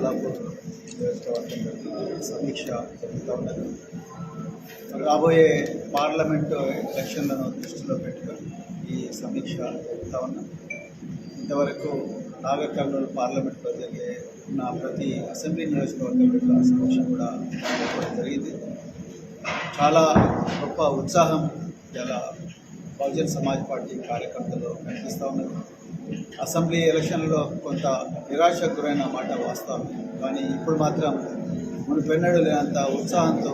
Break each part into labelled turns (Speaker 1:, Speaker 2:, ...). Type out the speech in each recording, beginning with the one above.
Speaker 1: కొల్లాపూర్ సమీక్ష జరుగుతూ ఉన్నది. రాబోయే పార్లమెంటు ఎలక్షన్లను దృష్టిలో పెట్టుకొని ఈ సమీక్ష జరుగుతూ ఉన్నాం. ఇంతవరకు నాగర్ కర్నూలు పార్లమెంట్లో జరిగే ఉన్న ప్రతి అసెంబ్లీ నియోజకవర్గంలో సమీక్ష కూడా జరిగింది. చాలా గొప్ప ఉత్సాహం ఇలా బహుజన్ సమాజ్ పార్టీ కార్యకర్తలు కనిపిస్తూ ఉన్నారు. అసెంబ్లీ ఎలక్షన్లో కొంత నిరాశకు గురైన మాట వాస్తవం, కానీ ఇప్పుడు మాత్రం మునుపెన్నడూ లేనంత ఉత్సాహంతో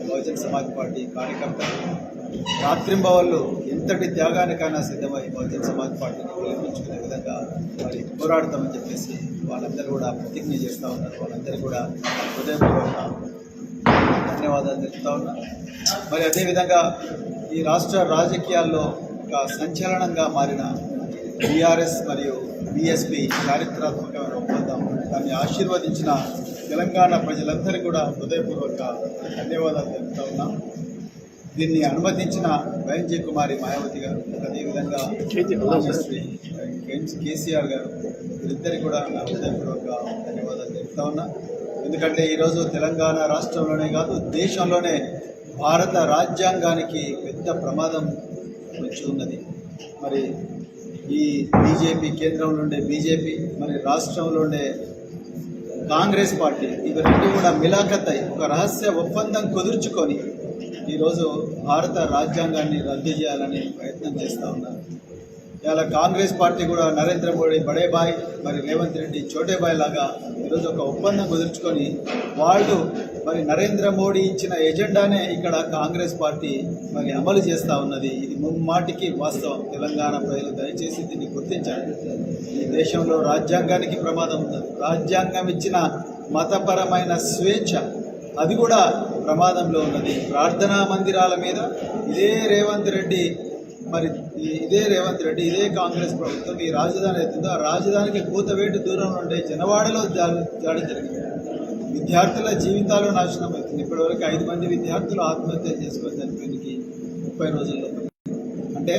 Speaker 1: బహుజన్ సమాజ్ పార్టీ కార్యకర్తలు రాత్రింబవళ్ళు ఎంతటి త్యాగానికైనా సిద్ధమై బహుజన్ సమాజ్ పార్టీని గెలిపించుకునే విధంగా మరి పోరాడతామని చెప్పేసి వాళ్ళందరూ కూడా ప్రతిజ్ఞ చేస్తూ ఉన్నారు. వాళ్ళందరూ కూడా హృదయపూర్వక ధన్యవాదాలు తెలుపుతూ ఉన్నారు. మరి అదేవిధంగా ఈ రాష్ట్ర రాజకీయాల్లో ఒక సంచలనంగా మారిన బీఆర్ఎస్ మరియు బీఎస్పీ చారిత్రాత్మకమైన ఒప్పందం, దాన్ని ఆశీర్వదించిన తెలంగాణ ప్రజలందరికీ కూడా హృదయపూర్వక ధన్యవాదాలు తెలుపుతూ ఉన్నాం. దీన్ని అనుమతించిన వైఎన్జే కుమారి మాయావతి గారు, అదేవిధంగా శ్రీ కేసీఆర్ గారు, వీరిద్దరికీ కూడా నా హృదయపూర్వక ధన్యవాదాలు తెలుపుతూ ఉన్నా. ఎందుకంటే ఈరోజు తెలంగాణ రాష్ట్రంలోనే కాదు, దేశంలోనే భారత రాజ్యాంగానికి పెద్ద ప్రమాదం వచ్చి ఉన్నది. మరి ఈ బీజేపీ, కేంద్రంలో ఉండే బీజేపీ, మరి రాష్ట్రంలో ఉండే కాంగ్రెస్ పార్టీ, ఇవి రెండు కూడా మిలాఖత్ అయి ఒక రహస్య ఒప్పందం కుదుర్చుకొని ఈరోజు భారత రాజ్యాంగాన్ని రద్దు చేయాలని ప్రయత్నం చేస్తూ ఉన్నారు. ఇలా కాంగ్రెస్ పార్టీ కూడా నరేంద్ర మోడీ బడే బాయ్, మరి రేవంత్ రెడ్డి చోటే బాయ్ లాగా ఈరోజు ఒక ఒప్పందం కుదుర్చుకొని వాళ్ళు మరి నరేంద్ర మోడీ ఇచ్చిన ఎజెండానే ఇక్కడ కాంగ్రెస్ పార్టీ మరి అమలు చేస్తూ ఉన్నది. ఇది ముమ్మాటికి వాస్తవం. తెలంగాణ ప్రజలు దయచేసి దీన్ని గుర్తించాలి. ఈ దేశంలో రాజ్యాంగానికి ప్రమాదం ఉన్నది. రాజ్యాంగం ఇచ్చిన మతపరమైన స్వేచ్ఛ అది కూడా ప్రమాదంలో ఉన్నది. ప్రార్థనా మందిరాల మీద ఇదే రేవంత్ రెడ్డి, ఇదే కాంగ్రెస్ ప్రభుత్వం ఈ రాజధాని అవుతుందో ఆ రాజధానికి కూతవేటు దూరంలో ఉండే జనవాడలో దాడి జరిగింది. విద్యార్థుల జీవితాలు నాశనం అవుతుంది. ఇప్పటివరకు 5 మంది విద్యార్థులు ఆత్మహత్య చేసుకొని చనిపోయినకి 30 రోజుల్లో. అంటే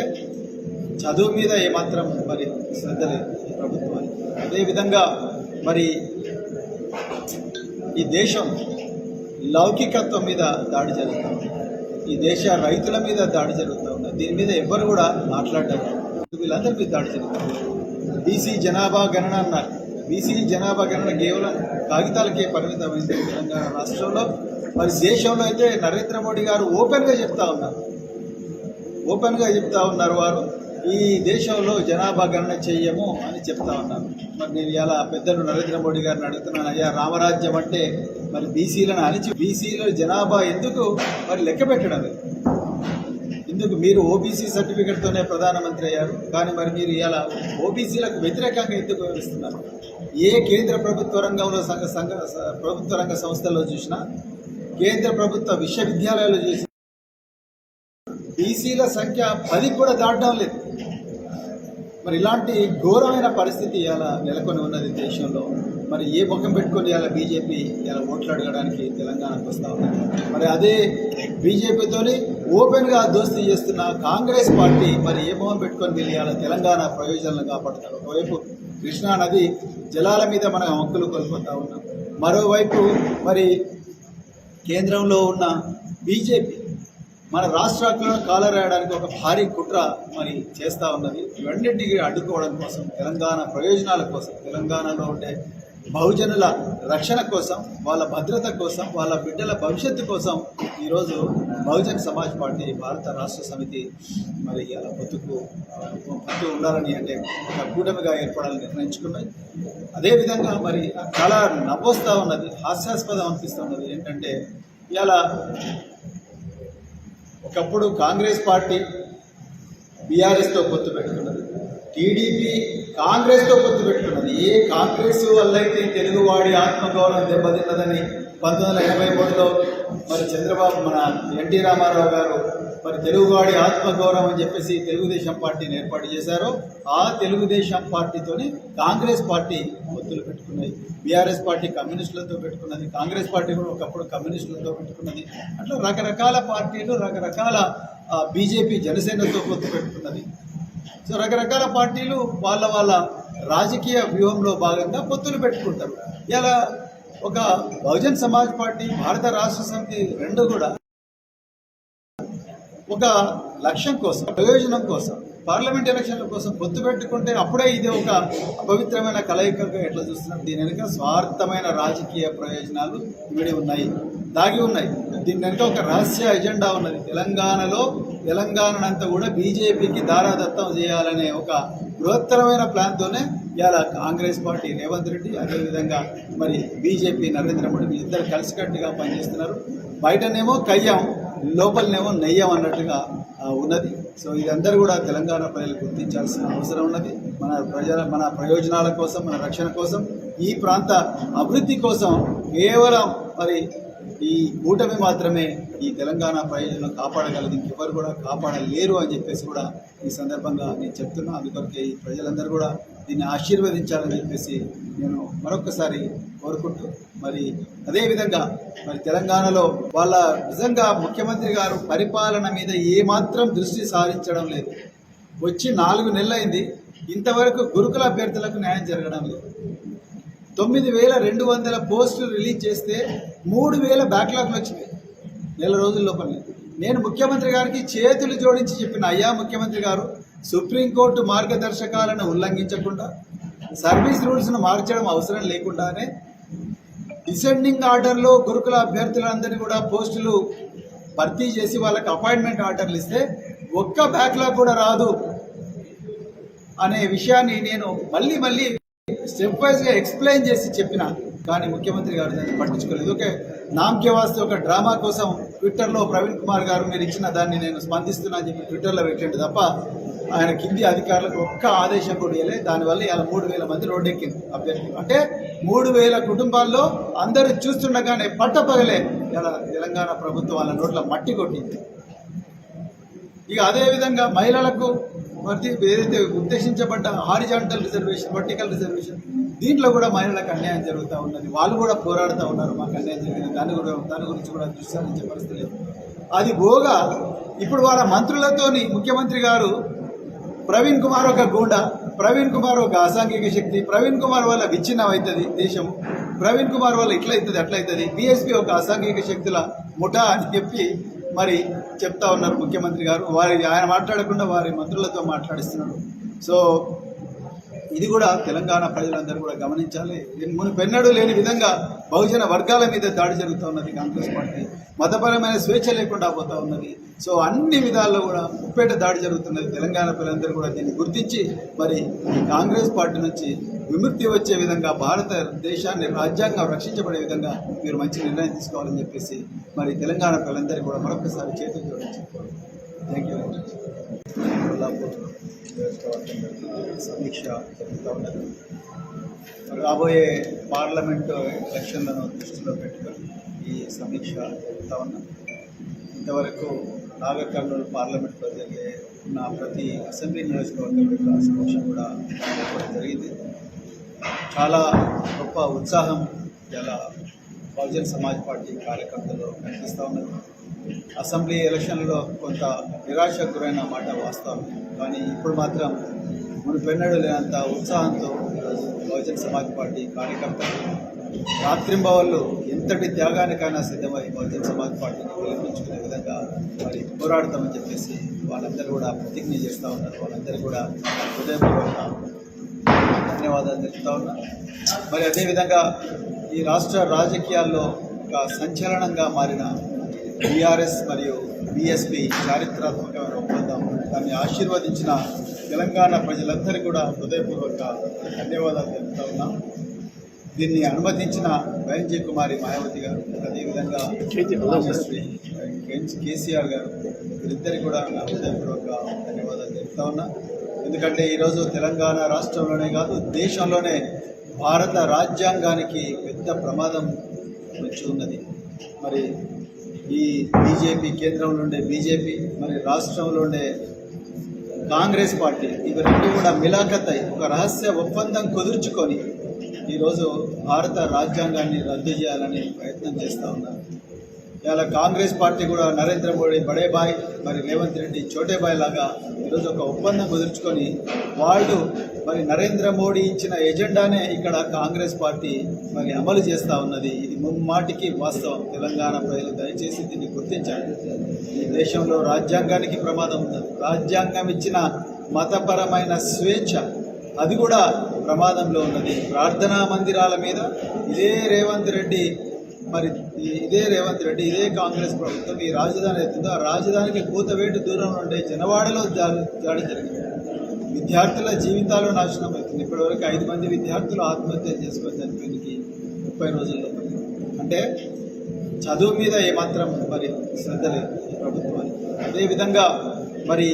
Speaker 1: చదువు మీద ఏమాత్రం మరి శ్రద్ధ లేదు ఈ ప్రభుత్వానికి. అదేవిధంగా మరి ఈ దేశం లౌకికత్వం మీద దాడి జరుగుతుంది. ఈ దేశ రైతుల మీద దాడి జరుగుతూ ఉన్నది. దీని మీద ఎవ్వరు కూడా మాట్లాడడం, వీళ్ళందరి మీద దాడి జరుగుతుంది. బీసీ జనాభా గణన అన్నారు. బీసీ జనాభా గణన కేవలం కాగితాలకే పరిమితమైంది తెలంగాణ రాష్ట్రంలో. మరి దేశంలో అయితే నరేంద్ర మోడీ గారు ఓపెన్గా చెప్తా ఉన్నారు వారు ఈ దేశంలో జనాభా గణన చెయ్యము అని చెప్తా ఉన్నారు. మరి నేను ఇలా పెద్దలు నరేంద్ర మోడీ గారిని అడుగుతున్నాను, అయ్యా రామరాజ్యం అంటే మరి బీసీలను అణిచి బీసీల జనాభా ఎందుకు మరి లెక్క పెట్టడం? ఎందుకు మీరు ఓబీసీ సర్టిఫికెట్తోనే ప్రధానమంత్రి అయ్యారు, కానీ మరి మీరు ఇలా ఓబీసీలకు వ్యతిరేకంగా ఎందుకు వివరిస్తున్నారు? ఏ కేంద్ర ప్రభుత్వ రంగంలో ప్రభుత్వ రంగ సంస్థల్లో చూసినా, కేంద్ర ప్రభుత్వ విశ్వవిద్యాలయాలు చూసినా బీసీల సంఖ్య 10 కూడా దాటడం లేదు. మరి ఇలాంటి ఘోరమైన పరిస్థితి ఇలా నెలకొని ఉన్నది దేశంలో. మరి ఏ ముఖం పెట్టుకొని ఇలా బీజేపీ ఇలా ఓట్లు అడగడానికి తెలంగాణకు వస్తూ ఉన్నారు. మరి అదే బీజేపీతోని ఓపెన్గా దోస్తీ చేస్తున్న కాంగ్రెస్ పార్టీ మరి ఏ ముఖం పెట్టుకొని వీళ్ళు ఇలా తెలంగాణ ప్రయోజనాలను కాపాడుతారు. ఒకవైపు కృష్ణా నది జలాల మీద మనం హక్కులు కోల్పోతూ ఉన్నాం, మరోవైపు మరి కేంద్రంలో ఉన్న బీజేపీ మన రాష్ట్రాలను కాలరాయడానికి ఒక భారీ కుట్ర మరి చేస్తూ ఉన్నది. ఇవన్నింటినీ అడ్డుకోవడం కోసం, తెలంగాణ ప్రయోజనాల కోసం, తెలంగాణలో ఉండే బహుజనుల రక్షణ కోసం, వాళ్ళ భద్రత కోసం, వాళ్ళ బిడ్డల భవిష్యత్తు కోసం ఈరోజు బహుజన్ సమాజ్ పార్టీ భారత రాష్ట్ర సమితి మరి అలా పొత్తు ఉండాలని, అంటే ఒక కూటమిగా ఏర్పడాలని నిర్ణయించుకున్నాయి. అదేవిధంగా మరి చాలా నవ్వొస్తూ ఉన్నది, హాస్యాస్పదం అనిపిస్తూ ఉన్నది. ఏంటంటే ఇలా ఒకప్పుడు కాంగ్రెస్ పార్టీ బీఆర్ఎస్తో పొత్తు పెట్టుకున్నది, టీడీపీ కాంగ్రెస్తో పొత్తు పెట్టుకున్నది. ఏ కాంగ్రెస్ వల్ల అయితే తెలుగువాడి ఆత్మగౌరవం దెబ్బతిన్నదని 1983లో మరి చంద్రబాబు మన ఎన్టీ రామారావు గారు మరి తెలుగువాడి ఆత్మగౌరవం అని చెప్పేసి తెలుగుదేశం పార్టీని ఏర్పాటు చేశారో, ఆ తెలుగుదేశం పార్టీతోని కాంగ్రెస్ పార్టీ పొత్తులు పెట్టుకున్నాయి. బీఆర్ఎస్ పార్టీ కమ్యూనిస్టులతో పెట్టుకున్నది, కాంగ్రెస్ పార్టీ కూడా ఒకప్పుడు కమ్యూనిస్టులతో పెట్టుకున్నది. అట్లా రకరకాల పార్టీలు, రకరకాల బీజేపీ జనసేనతో పొత్తు పెట్టుకున్నది. సో రకరకాల పార్టీలు వాళ్ళ రాజకీయ వ్యూహంలో భాగంగా పొత్తులు పెట్టుకుంటారు. ఇలా ఒక బహుజన్ సమాజ్ పార్టీ, భారత రాష్ట్ర సమితి రెండు కూడా ఒక లక్ష్యం కోసం, ప్రయోజనం కోసం, పార్లమెంట్ ఎలక్షన్ల కోసం పొత్తు పెట్టుకుంటే అప్పుడే ఇది ఒక అపవిత్రమైన కలయికగా ఎట్లా చూస్తున్నారు? దీని వెనుక స్వార్థమైన రాజకీయ ప్రయోజనాలు ఇమిడి ఉన్నాయి, దాగి ఉన్నాయి. దీని వెనుక ఒక రహస్య ఎజెండా ఉన్నది. తెలంగాణనంతా కూడా బీజేపీకి దారాదత్తం చేయాలనే ఒక బృహత్తరమైన ప్లాన్తోనే ఇవాళ కాంగ్రెస్ పార్టీ రేవంత్ రెడ్డి, అదేవిధంగా మరి బీజేపీ నరేంద్ర మోడీ ఇద్దరు కలిసికట్టుగా పనిచేస్తున్నారు. బయటనేమో కయ్యం, లోపలనేమో నెయ్యం అన్నట్టుగా ఉన్నది. సో ఇదందరూ కూడా తెలంగాణ ప్రజలు గుర్తించాల్సిన అవసరం ఉన్నది. మన ప్రయోజనాల కోసం, మన రక్షణ కోసం, ఈ ప్రాంత అభివృద్ధి కోసం కేవలం మరి ఈ కూటమి మాత్రమే ఈ తెలంగాణ ప్రయోజనం కాపాడగలదు, ఇంకెవరు కూడా కాపాడలేరు అని చెప్పేసి కూడా ఈ సందర్భంగా నేను చెప్తున్నా. అందుకొరకే ఈ ప్రజలందరూ కూడా దీన్ని ఆశీర్వదించాలని చెప్పేసి నేను మరొకసారి కోరుకుంటూ, మరి అదేవిధంగా మరి తెలంగాణలో వాళ్ళ నిజంగా ముఖ్యమంత్రి గారు పరిపాలన మీద ఏమాత్రం దృష్టి సారించడం లేదు. వచ్చి 4 నెలలైంది, ఇంతవరకు గురుకుల అభ్యర్థులకు న్యాయం జరగడం లేదు. 9,200 పోస్టులు రిలీజ్ చేస్తే 3,000 బ్యాక్లాగ్లు వచ్చినాయి నెల రోజుల లోపలనే. నేను ముఖ్యమంత్రి గారికి చేతులు జోడించి చెప్పిన, అయ్యా ముఖ్యమంత్రి గారు, సుప్రీంకోర్టు మార్గదర్శకాలను ఉల్లంఘించకుండా, సర్వీస్ రూల్స్ను మార్చడం అవసరం లేకుండానే డిసెండింగ్ ఆర్డర్లో గురుకుల అభ్యర్థులందరినీ కూడా పోస్టులు భర్తీ చేసి వాళ్ళకి అపాయింట్మెంట్ ఆర్డర్లు ఇస్తే ఒక్క బ్యాక్లాగ్ కూడా రాదు అనే విషయాన్ని నేను మళ్ళీ స్టెప్ వైజ్గా ఎక్స్ప్లెయిన్ చేసి చెప్పిన. కానీ ముఖ్యమంత్రి గారు దాన్ని పట్టించుకోలేదు. ఓకే, నామకే వాస్తే ఒక డ్రామా కోసం ట్విట్టర్లో ప్రవీణ్ కుమార్ గారు మీరు ఇచ్చిన దాన్ని నేను స్పందిస్తున్నా అని చెప్పి ట్విట్టర్లో పెట్టండి తప్ప ఆయన కింది అధికారులకు ఒక్క ఆదేశం కూడా ఇవ్వలేదు. దానివల్ల ఇలా 3,000 మంది రోడ్డెక్కింది అభ్యర్థులు. అంటే 3,000 కుటుంబాల్లో అందరూ చూస్తుండగానే పట్టపగలే ఇలా తెలంగాణ ప్రభుత్వం వాళ్ళ నోట్ల మట్టి కొట్టింది. ఇక అదేవిధంగా మహిళలకు ఏదైతే ఉద్దేశించబడ్డ హారిజాంటల్ రిజర్వేషన్, వర్టికల్ రిజర్వేషన్, దీంట్లో కూడా మహిళలకు అన్యాయం జరుగుతూ ఉన్నది. వాళ్ళు కూడా పోరాడుతూ ఉన్నారు, మాకు అన్యాయం జరిగింది, దాని గురించి కూడా దృష్టి సారించే పరిస్థితి లేదు. అది పోగా ఇప్పుడు వాళ్ళ మంత్రులతోని ముఖ్యమంత్రి గారు ప్రవీణ్ కుమార్ ఒక గూండా, ప్రవీణ్ కుమార్ ఒక అసాంఘిక శక్తి, ప్రవీణ్ కుమార్ వల్ల విచ్ఛిన్నం అవుతుంది దేశం, ప్రవీణ్ కుమార్ వల్ల ఇట్లయితుంది అట్లయితుంది, బీఎస్పీ ఒక అసాంఘిక శక్తుల ముఠా అని చెప్పి మరి చెప్తా ఉన్నారు ముఖ్యమంత్రి గారు. ఆయన మాట్లాడకుండా వారి మంత్రులతో మాట్లాడిస్తున్నారు. సో ఇది కూడా తెలంగాణ ప్రజలందరూ కూడా గమనించాలి. మునుపెన్నడూ లేని విధంగా బహుజన వర్గాల మీద దాడి జరుగుతూ ఉన్నది కాంగ్రెస్ పార్టీ. మతపరమైన స్వేచ్ఛ లేకుండా పోతూ ఉన్నది. సో అన్ని విధాల్లో కూడా ముప్పేట దాడి జరుగుతున్నది. తెలంగాణ ప్రజలందరూ కూడా దీన్ని గుర్తించి మరి ఈ కాంగ్రెస్ పార్టీ నుంచి విముక్తి వచ్చే విధంగా, భారతదేశాన్ని రాజ్యాంగం రక్షించబడే విధంగా మీరు మంచి నిర్ణయం తీసుకోవాలని చెప్పేసి మరి తెలంగాణ ప్రజలందరూ కూడా మరొకసారి చేతులు జోడించి థ్యాంక్ యూ. సమీక్ష జరుగుతూ ఉన్నది. రాబోయే పార్లమెంటు ఎలక్షన్లను దృష్టిలో పెట్టుకొని ఈ సమీక్ష జరుగుతూ ఉన్నాం. ఇంతవరకు నాగర్ కర్నూలు పార్లమెంట్లో ఉన్న ప్రతి అసెంబ్లీ నియోజకవర్గం యొక్క సమీక్ష కూడా జరిగింది. చాలా గొప్ప ఉత్సాహం ఇలా బహుజన్ సమాజ్ పార్టీ కార్యకర్తలు కనిపిస్తూ ఉన్నారు. అసెంబ్లీ ఎలక్షన్లలో కొంత నిరాశకు గురైన మాట వాస్తవం. కానీ ఇప్పుడు మాత్రం మునుపెన్నడూ లేనంత ఉత్సాహంతో ఈరోజు బహుజన్ సమాజ్ పార్టీ కార్యకర్తలు రాత్రింబవళ్ళు ఎంతటి త్యాగానికైనా సిద్ధమై బహుజన్ సమాజ్ పార్టీని గెలిపించుకునే విధంగా మరి పోరాడతామని చెప్పేసి వాళ్ళందరూ కూడా ప్రతిజ్ఞ చేస్తూ ఉన్నారు. వాళ్ళందరూ కూడా హృదయపూర్వక ధన్యవాదాలు తెలుపుతూ ఉన్నారు. మరి అదేవిధంగా ఈ రాష్ట్ర రాజకీయాల్లో ఒక సంచలనంగా మారిన బీఆర్ఎస్ మరియు బీఎస్పీ చారిత్రాత్మకమైన ఒప్పందం, దాన్ని ఆశీర్వదించిన తెలంగాణ ప్రజలందరికీ కూడా హృదయపూర్వక ధన్యవాదాలు తెలుపుతూ ఉన్నాం. దీన్ని అనుమతించిన వైఎన్జీ కుమారి మాయావతి గారు, అదేవిధంగా శ్రీ కేసీఆర్ గారు, వీరిద్దరికి కూడా నా హృదయపూర్వక ధన్యవాదాలు తెలుపుతూ ఉన్నా. ఎందుకంటే ఈరోజు తెలంగాణ రాష్ట్రంలోనే కాదు, దేశంలోనే భారత రాజ్యాంగానికి పెద్ద ప్రమాదం వచ్చి ఉన్నది. మరి ఈ బీజేపీ, కేంద్రంలో ఉండే బీజేపీ, మరి రాష్ట్రంలో ఉండే కాంగ్రెస్ పార్టీ, ఇవి రెండు కూడా మిలాఖత్ అయి ఒక రహస్య ఒప్పందం కుదుర్చుకొని ఈరోజు భారత రాజ్యాంగాన్ని రద్దు చేయాలని ప్రయత్నం చేస్తూ ఉన్నారు. ఇవాళ కాంగ్రెస్ పార్టీ కూడా నరేంద్ర మోడీ బడేబాయ్, మరి రేవంత్ రెడ్డి చోటేబాయ్ లాగా ఈరోజు ఒక ఒప్పందం కుదుర్చుకొని వాళ్ళు మరి నరేంద్ర మోడీ ఇచ్చిన ఎజెండానే ఇక్కడ కాంగ్రెస్ పార్టీ మరి అమలు చేస్తూ ఉన్నది. ఇది ముమ్మాటికి వాస్తవం. తెలంగాణ ప్రజలు దయచేసి దీన్ని గుర్తించాలి. ఈ దేశంలో రాజ్యాంగానికి ప్రమాదం ఉంది. రాజ్యాంగం ఇచ్చిన మతపరమైన స్వేచ్ఛ అది కూడా ప్రమాదంలో ఉన్నది. ప్రార్థనా మందిరాల మీద ఇదే రేవంత్ రెడ్డి ఇదే కాంగ్రెస్ ప్రభుత్వం ఈ రాజధాని అవుతుందో ఆ రాజధానికి కూతవేటు దూరంలో ఉండే జనవాడలో దాడి జరిగింది. విద్యార్థుల జీవితాలు నాశనం అవుతుంది. ఇప్పటివరకు 5 మంది విద్యార్థులు ఆత్మహత్యలు చేసుకొని చనిపోయింది 30 రోజుల్లో. అంటే చదువు మీద ఏమాత్రం మరి శ్రద్ధ లేదు ఈ ప్రభుత్వానికి. అదేవిధంగా మరి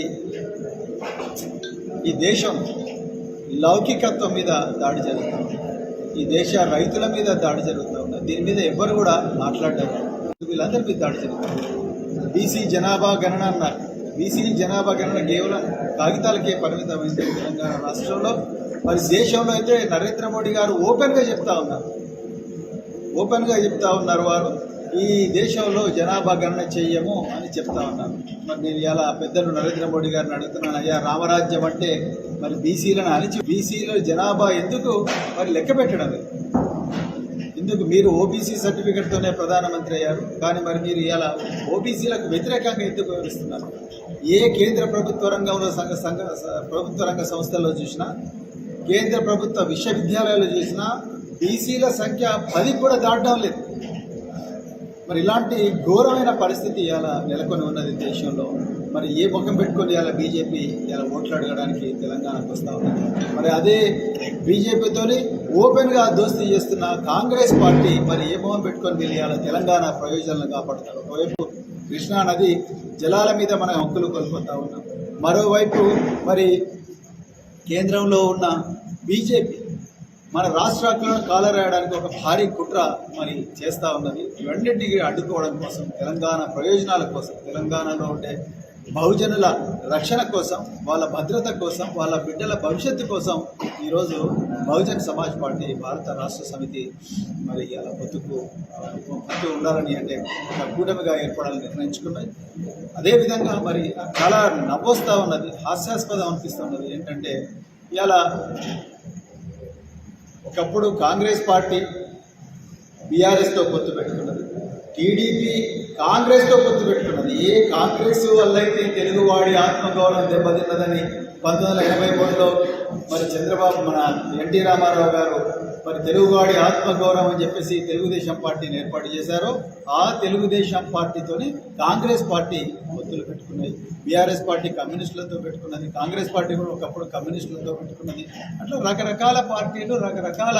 Speaker 1: ఈ దేశం లౌకికత్వం మీద దాడి జరుగుతుంది. ఈ దేశ రైతుల మీద దాడి జరుగుతూ ఉన్నది. దీని మీద ఎవ్వరు కూడా మాట్లాడారు. వీళ్ళందరి మీద దాడి జరుగుతుంది. బీసీ జనాభా గణన అన్నారు. బీసీ జనాభా గణన కేవలం కాగితాలకే పరిమితమైంది తెలంగాణ రాష్ట్రంలో. మరి దేశంలో అయితే నరేంద్ర మోడీ గారు ఓపెన్గా చెప్తా ఉన్నారు వారు ఈ దేశంలో జనాభా గణన చెయ్యము అని చెప్తా ఉన్నారు. మరి నేను ఇలా పెద్దలు నరేంద్ర మోడీ గారిని అడుగుతున్నాను, అయ్యా రామరాజ్యం అంటే మరి బీసీలను అణిచి బీసీల జనాభా ఎందుకు మరి లెక్క పెట్టడం లేదు? ఎందుకు మీరు ఓబీసీ సర్టిఫికెట్తోనే ప్రధానమంత్రి అయ్యారు, కానీ మరి మీరు ఇలా ఓబీసీలకు వ్యతిరేకంగా ఎందుకు వివరిస్తున్నారు? ఏ కేంద్ర ప్రభుత్వ రంగంలో ప్రభుత్వ రంగ సంస్థల్లో చూసినా, కేంద్ర ప్రభుత్వ విశ్వవిద్యాలయాలు చూసినా బీసీల సంఖ్య 10 కూడా దాటడం లేదు. మరి ఇలాంటి ఘోరమైన పరిస్థితి ఇలా నెలకొని ఉన్నది దేశంలో. మరి ఏ ముఖం పెట్టుకొని ఇలా బీజేపీ ఇలా ఓట్లు అడగడానికి తెలంగాణకు వస్తూ ఉన్నది. మరి అదే బీజేపీతోని ఓపెన్గా దోస్తీ చేస్తున్న కాంగ్రెస్ పార్టీ మరి ఏ ముఖం పెట్టుకొని వీళ్ళు ఇలా తెలంగాణ ప్రయోజనాలను కాపాడుతారు. ఒకవైపు కృష్ణా నది జలాల మీద మన హక్కులు కోల్పోతూ ఉన్నాం. మరోవైపు మరి కేంద్రంలో ఉన్న బీజేపీ మన రాష్ట్రాలను కాలరాయడానికి ఒక భారీ కుట్ర మరి చేస్తూ ఉన్నది. ఇవన్నింటికి అడ్డుకోవడం కోసం, తెలంగాణ ప్రయోజనాల కోసం, తెలంగాణలో ఉండే బహుజనుల రక్షణ కోసం, వాళ్ళ భద్రత కోసం, వాళ్ళ బిడ్డల భవిష్యత్తు కోసం ఈరోజు బహుజన్ సమాజ్ పార్టీ భారత రాష్ట్ర సమితి మరి అలా పొత్తు ఉండాలని అంటే ఒక కూటమిగా ఏర్పడాలని నిర్ణయించుకున్నాయి. అదేవిధంగా మరి చాలా నవ్వొస్తూ ఉన్నది, హాస్యాస్పదం అనిపిస్తూ ఉన్నది. ఏంటంటే ఇలా ఒకప్పుడు కాంగ్రెస్ పార్టీ బీఆర్ఎస్తో పొత్తు పెట్టుకున్నది, టీడీపీ కాంగ్రెస్తో పొత్తు పెట్టుకున్నది. ఏ కాంగ్రెస్ వల్ల అయితే తెలుగువాడి ఆత్మగౌరవం దెబ్బతిన్నదని 1983లో మరి చంద్రబాబు మన ఎన్టీ రామారావు గారు మరి తెలుగువాడి ఆత్మగౌరవం అని చెప్పేసి తెలుగుదేశం పార్టీని ఏర్పాటు చేశారో ఆ తెలుగుదేశం పార్టీతోని కాంగ్రెస్ పార్టీ పొత్తులు పెట్టుకున్నాయి. బీఆర్ఎస్ పార్టీ కమ్యూనిస్టులతో పెట్టుకున్నది, కాంగ్రెస్ పార్టీ కూడా ఒకప్పుడు కమ్యూనిస్టులతో పెట్టుకున్నది. అట్లా రకరకాల పార్టీలు రకరకాల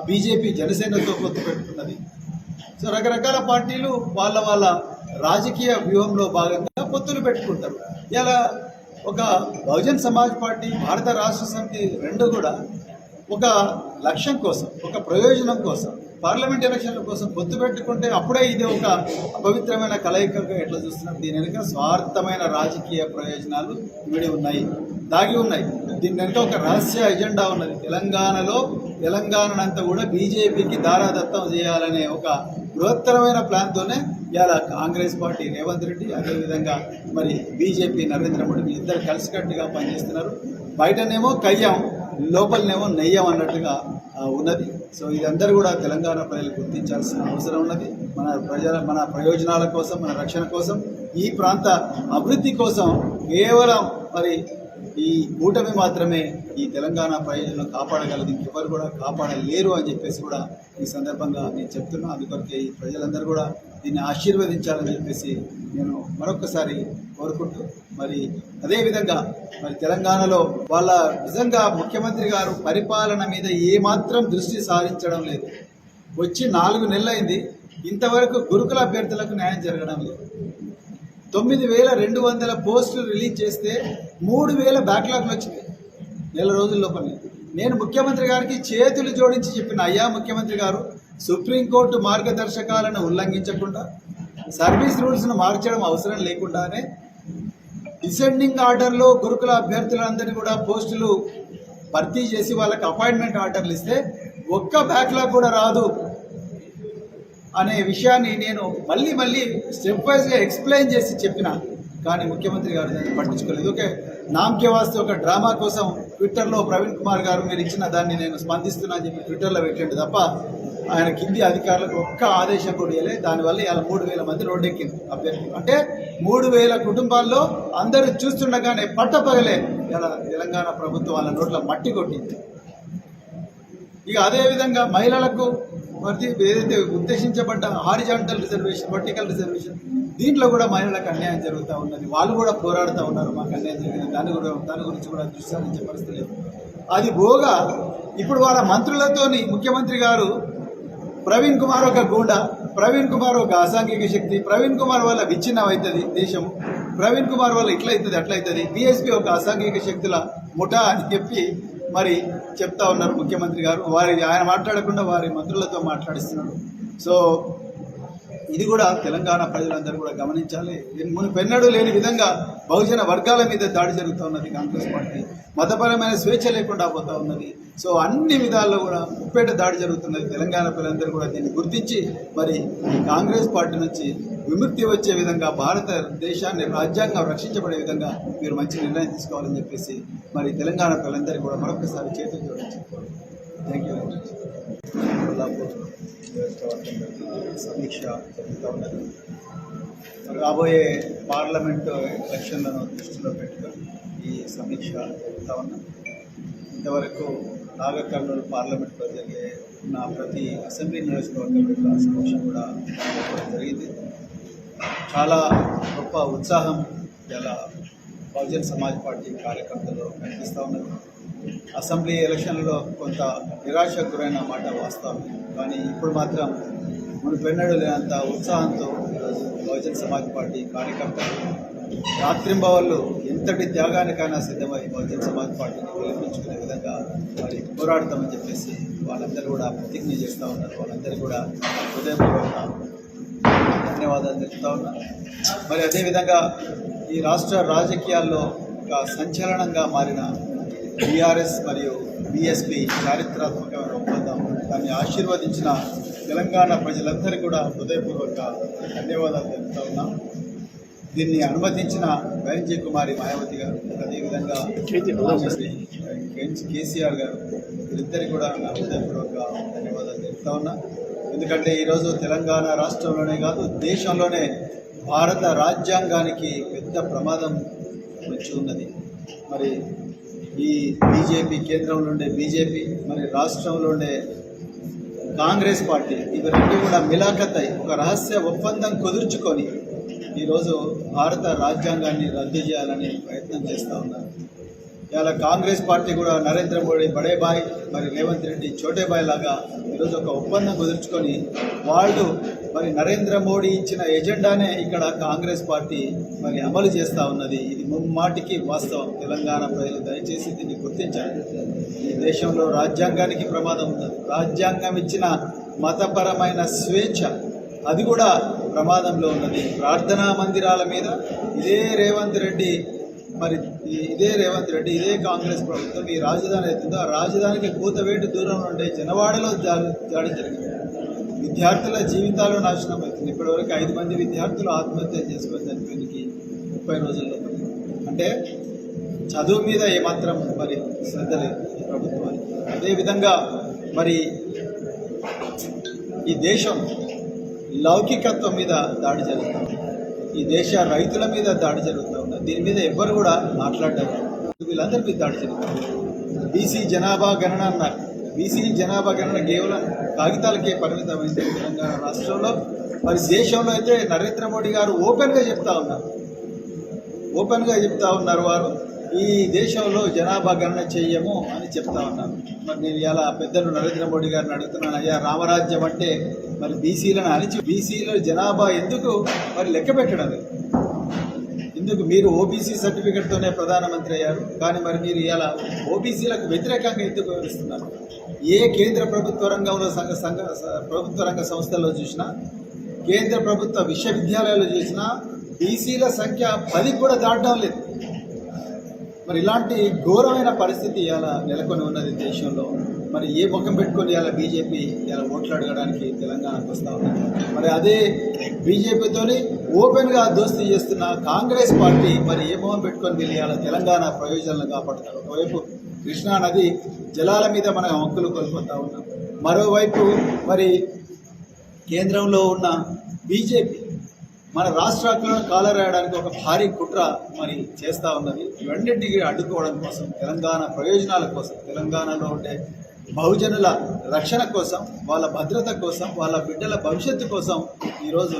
Speaker 1: బీజేపీ జనసేనతో పొత్తు పెట్టుకున్నది. సో రకరకాల పార్టీలు వాళ్ళ రాజకీయ వ్యూహంలో భాగంగా పొత్తులు పెట్టుకుంటారు. ఇలా ఒక బహుజన్ సమాజ్ పార్టీ, భారత రాష్ట్ర సమితి రెండు కూడా ఒక లక్ష్యం కోసం, ఒక ప్రయోజనం కోసం, పార్లమెంట్ ఎలక్షన్ల కోసం పొత్తు పెట్టుకుంటే అప్పుడే ఇది ఒక అపవిత్రమైన కలయికగా ఎట్లా చూస్తున్నాం? దీని వెనుక స్వార్థమైన రాజకీయ ప్రయోజనాలు ఇవిడి ఉన్నాయి, దాగి ఉన్నాయి. దీని వెనుక ఒక రహస్య ఎజెండా ఉన్నది. తెలంగాణనంతా కూడా బీజేపీకి దారాదత్తం చేయాలనే ఒక బృహత్తరమైన ప్లాన్తోనే ఇలా కాంగ్రెస్ పార్టీ రేవంత్ రెడ్డి, అదేవిధంగా మరి బీజేపీ నరేంద్ర మోడీ ఇద్దరు కలిసికట్టుగా పనిచేస్తున్నారు. బయటనేమో కయ్యం, లోపలనేమో నెయ్యం అన్నట్టుగా ఉన్నది. సో ఇదందరూ కూడా తెలంగాణ ప్రజలు గుర్తించాల్సిన అవసరం ఉన్నది. మన ప్రయోజనాల కోసం, మన రక్షణ కోసం, ఈ ప్రాంత అభివృద్ధి కోసం కేవలం మరి ఈ కూటమి మాత్రమే ఈ తెలంగాణ ప్రయోజనాలను కాపాడగలదు, ఇంకెవరు కూడా కాపాడలేరు అని చెప్పేసి కూడా ఈ సందర్భంగా నేను చెప్తున్నా. అందుకొరకే ఈ ప్రజలందరూ కూడా దీన్ని ఆశీర్వదించాలని చెప్పేసి నేను మరొకసారి కోరుకుంటూ, మరి అదేవిధంగా మరి తెలంగాణలో వాళ్ళ నిజంగా ముఖ్యమంత్రి గారు పరిపాలన మీద ఏమాత్రం దృష్టి సారించడం లేదు. వచ్చి 4 నెలలైంది, ఇంతవరకు గురుకుల అభ్యర్థులకు న్యాయం జరగడం లేదు. 9,200 పోస్టులు రిలీజ్ చేస్తే 3,000 బ్యాక్లాగ్లు వచ్చినాయి నెల రోజుల్లోపలే. నేను ముఖ్యమంత్రి గారికి చేతులు జోడించి చెప్పిన, అయ్యా ముఖ్యమంత్రి గారు, సుప్రీంకోర్టు మార్గదర్శకాలను ఉల్లంఘించకుండా, సర్వీస్ రూల్స్ను మార్చడం అవసరం లేకుండానే డిసెండింగ్ ఆర్డర్లో గురుకుల అభ్యర్థులందరినీ కూడా పోస్టులు భర్తీ చేసి వాళ్ళకి అపాయింట్మెంట్ ఆర్డర్లు ఇస్తే ఒక్క బ్యాక్లాగ్ కూడా రాదు అనే విషయాన్ని నేను మళ్ళీ స్టెప్ వైజ్గా ఎక్స్ప్లెయిన్ చేసి చెప్పిన, కానీ ముఖ్యమంత్రి గారు దాన్ని పట్టించుకోలేదు. ఓకే, నామకే వాస్తే ఒక డ్రామా కోసం ట్విట్టర్లో ప్రవీణ్ కుమార్ గారు మీరు ఇచ్చిన దాన్ని నేను స్పందిస్తున్నా అని చెప్పి ట్విట్టర్లో పెట్టండి తప్ప ఆయన కింది అధికారులకు ఒక్క ఆదేశం కూడా ఇవ్వలేదు. దానివల్ల ఇలా 3,000 మంది రోడ్డెక్కింది అభ్యర్థులు. అంటే 3,000 కుటుంబాల్లో అందరూ చూస్తుండగానే పట్టపగలే ఇలా తెలంగాణ ప్రభుత్వం వాళ్ళ నోట్ల మట్టి కొట్టింది. ఇక అదేవిధంగా మహిళలకు ఏదైతే ఉద్దేశించబడ్డ హారిజాంటల్ రిజర్వేషన్, వర్టికల్ రిజర్వేషన్, దీంట్లో కూడా మహిళలకు అన్యాయం జరుగుతూ ఉన్నది. వాళ్ళు కూడా పోరాడుతూ ఉన్నారు, మాకు అన్యాయం జరిగింది, దాని గురించి కూడా దృష్టి సారించే పరిస్థితి లేదు. అది పోగా ఇప్పుడు వాళ్ళ మంత్రులతోని ముఖ్యమంత్రి గారు ప్రవీణ్ కుమార్ ఒక గూండా, ప్రవీణ్ కుమార్ ఒక అసాంఘిక శక్తి, ప్రవీణ్ కుమార్ వల్ల విచ్ఛిన్నం అవుతుంది దేశం, ప్రవీణ్ కుమార్ వల్ల ఇట్లయితుంది అట్లయితుంది, బీఎస్పీ ఒక అసాంఘిక శక్తుల ముఠా అని చెప్పి మరి చెప్తా ఉన్నారు ముఖ్యమంత్రి గారు. ఆయన మాట్లాడకుండా వారి మంత్రులతో మాట్లాడిస్తున్నారు. సో ఇది కూడా తెలంగాణ ప్రజలందరూ కూడా గమనించాలి. మునుపెన్నడూ లేని విధంగా బహుజన వర్గాల మీద దాడి జరుగుతూ ఉన్నది కాంగ్రెస్ పార్టీ. మతపరమైన స్వేచ్ఛ లేకుండా పోతూ ఉన్నది. సో అన్ని విధాల్లో కూడా ముప్పేట దాడి జరుగుతున్నది. తెలంగాణ ప్రజలందరూ కూడా దీన్ని గుర్తించి మరి ఈ కాంగ్రెస్ పార్టీ నుంచి విముక్తి వచ్చే విధంగా భారతదేశాన్ని రాజ్యాంగం రక్షించబడే విధంగా మీరు మంచి నిర్ణయం తీసుకోవాలని చెప్పేసి మరి తెలంగాణ ప్రజలందరూ కూడా మరొకసారి చేతులు జోడించి థ్యాంక్ యూ. సమీక్ష జరుగుతూ ఉన్నది. రాబోయే పార్లమెంటు ఎలక్షన్లను దృష్టిలో పెట్టుకొని ఈ సమీక్ష జరుగుతూ ఉన్నాం. ఇంతవరకు నాగర్ కర్నూలు పార్లమెంట్లో జరిగే ఉన్న ప్రతి అసెంబ్లీ నియోజకవర్గంలో సమీక్ష కూడా జరిగింది. చాలా గొప్ప ఉత్సాహం ఇలా బహుజన్ సమాజ్ పార్టీ కార్యకర్తలు కనిపిస్తూ ఉన్నారు. అసెంబ్లీ ఎలక్షన్లలో కొంత నిరాశకు గురైన మాట వాస్తవం, కానీ ఇప్పుడు మాత్రం మునుపెన్నడూ లేనంత ఉత్సాహంతో ఈరోజు బహుజన్ సమాజ్ పార్టీ కార్యకర్తలు రాత్రింబవళ్ళు ఎంతటి త్యాగానికైనా సిద్ధమై బహుజన్ సమాజ్ పార్టీని గెలిపించుకునే విధంగా మరి పోరాడతామని చెప్పేసి వాళ్ళందరూ కూడా ప్రతిజ్ఞ చేస్తూ ఉన్నారు. వాళ్ళందరూ కూడా హృదయపూర్వక ధన్యవాదాలు తెలుపుతూ ఉన్నారు. మరి అదేవిధంగా ఈ రాష్ట్ర రాజకీయాల్లో ఒక సంచలనంగా మారిన బీఆర్ఎస్ మరియు బీఎస్పీ చారిత్రాత్మకమైన ఒప్పందం, దాన్ని ఆశీర్వదించిన తెలంగాణ ప్రజలందరికీ కూడా హృదయపూర్వక ధన్యవాదాలు తెలుపుతూ ఉన్నాం. దీన్ని అనుమతించిన వైఎన్జీ కుమారి మాయావతి గారు, అదేవిధంగా కేసీఆర్ గారు, వీరిద్దరికీ కూడా నా హృదయపూర్వక ధన్యవాదాలు తెలుపుతూ ఉన్నా. ఎందుకంటే ఈరోజు తెలంగాణ రాష్ట్రంలోనే కాదు దేశంలోనే భారత రాజ్యాంగానికి పెద్ద ప్రమాదం వచ్చి ఉన్నది. మరి ఈ బీజేపీ, కేంద్రంలో ఉండే బీజేపీ, మరి రాష్ట్రంలో ఉండే కాంగ్రెస్ పార్టీ, ఇవి రెండు కూడా మిలాఖత్ అయి ఒక రహస్య ఒప్పందం కుదుర్చుకొని ఈరోజు భారత రాజ్యాంగాన్ని రద్దు చేయాలని ప్రయత్నం చేస్తూ ఉన్నారు. ఇవాళ కాంగ్రెస్ పార్టీ కూడా నరేంద్ర మోడీ బడే బాయ్, మరి రేవంత్ రెడ్డి చోటే బాయ్ లాగా ఈరోజు ఒక ఒప్పందం కుదుర్చుకొని వాళ్ళు మరి నరేంద్ర మోడీ ఇచ్చిన ఎజెండానే ఇక్కడ కాంగ్రెస్ పార్టీ మరి అమలు చేస్తూ ఉన్నది. ఇది ముమ్మాటికి వాస్తవం. తెలంగాణ ప్రజలు దయచేసి దీన్ని గుర్తించాలి. ఈ దేశంలో రాజ్యాంగానికి ప్రమాదం ఉన్నది. రాజ్యాంగం ఇచ్చిన మతపరమైన స్వేచ్ఛ అది కూడా ప్రమాదంలో ఉన్నది. ప్రార్థనా మందిరాల మీద ఇదే రేవంత్ రెడ్డి ఇదే కాంగ్రెస్ ప్రభుత్వం ఈ రాజధాని అవుతుందో ఆ రాజధానికి కూతవేటు దూరంలో ఉండే జనవాడలో దాడి జరిగింది. విద్యార్థుల జీవితాలు నాశనం అవుతుంది. ఇప్పటివరకు 5 మంది విద్యార్థులు ఆత్మహత్య చేసుకొని చనిపోయింది 30 రోజుల్లో. అంటే చదువు మీద ఏమాత్రం మరి శ్రద్ధ లేదు ఈ ప్రభుత్వానికి. అదేవిధంగా మరి ఈ దేశం లౌకికత్వం మీద దాడి జరుగుతుంది. ఈ దేశ రైతుల మీద దాడి జరుగుతూ ఉన్నది. దీని మీద ఎవ్వరు కూడా మాట్లాడారు. వీళ్ళందరి మీద దాడి జరుగుతుంది. బీసీ జనాభా గణన అన్నారు. బీసీ జనాభా గణన కేవలం కాగితాలకే పరిమితమైంది తెలంగాణ రాష్ట్రంలో. మరి దేశంలో అయితే నరేంద్ర మోడీ గారు ఓపెన్గా చెప్తా ఉన్నారు వారు ఈ దేశంలో జనాభా గణన చెయ్యము అని చెప్తా ఉన్నారు. మరి నేను ఇలా పెద్దలు నరేంద్ర మోడీ గారిని అడుగుతున్నాను, అయ్యా రామరాజ్యం అంటే మరి బీసీలను అణిచి బీసీల జనాభా ఎందుకు మరి లెక్క పెట్టడం? ఎందుకు మీరు ఓబీసీ సర్టిఫికెట్తోనే ప్రధానమంత్రి అయ్యారు, కానీ మరి మీరు ఇలా ఓబీసీలకు వ్యతిరేకంగా ఎందుకు వివరిస్తున్నారు? ఏ కేంద్ర ప్రభుత్వ రంగంలో ప్రభుత్వ రంగ సంస్థల్లో చూసినా, కేంద్ర ప్రభుత్వ విశ్వవిద్యాలయాలు చూసినా బీసీల సంఖ్య 10 కూడా దాటడం లేదు. మరి ఇలాంటి ఘోరమైన పరిస్థితి ఇలా నెలకొని ఉన్నది దేశంలో. మరి ఏ ముఖం పెట్టుకొని ఇలా బీజేపీ ఇలా ఓట్లు అడగడానికి తెలంగాణకు వస్తూ ఉంది. మరి అదే బీజేపీతోని ఓపెన్గా దోస్తీ చేస్తున్న కాంగ్రెస్ పార్టీ మరి ఏ ముఖం పెట్టుకొని వెళ్ళి ఇలా తెలంగాణ ప్రయోజనాలను కాపాడుతారు. ఒకవైపు కృష్ణా నది జలాల మీద మనం హక్కులు కోల్పోతూ ఉన్నాం, మరోవైపు మరి కేంద్రంలో ఉన్న బీజేపీ మన రాష్ట్రాలను కాలరాయడానికి ఒక భారీ కుట్ర మరి చేస్తూ ఉన్నది. ఇవన్నింటికి అడ్డుకోవడం కోసం, తెలంగాణ ప్రయోజనాల కోసం, తెలంగాణలో ఉండే బహుజనుల రక్షణ కోసం, వాళ్ళ భద్రత కోసం, వాళ్ళ బిడ్డల భవిష్యత్తు కోసం ఈరోజు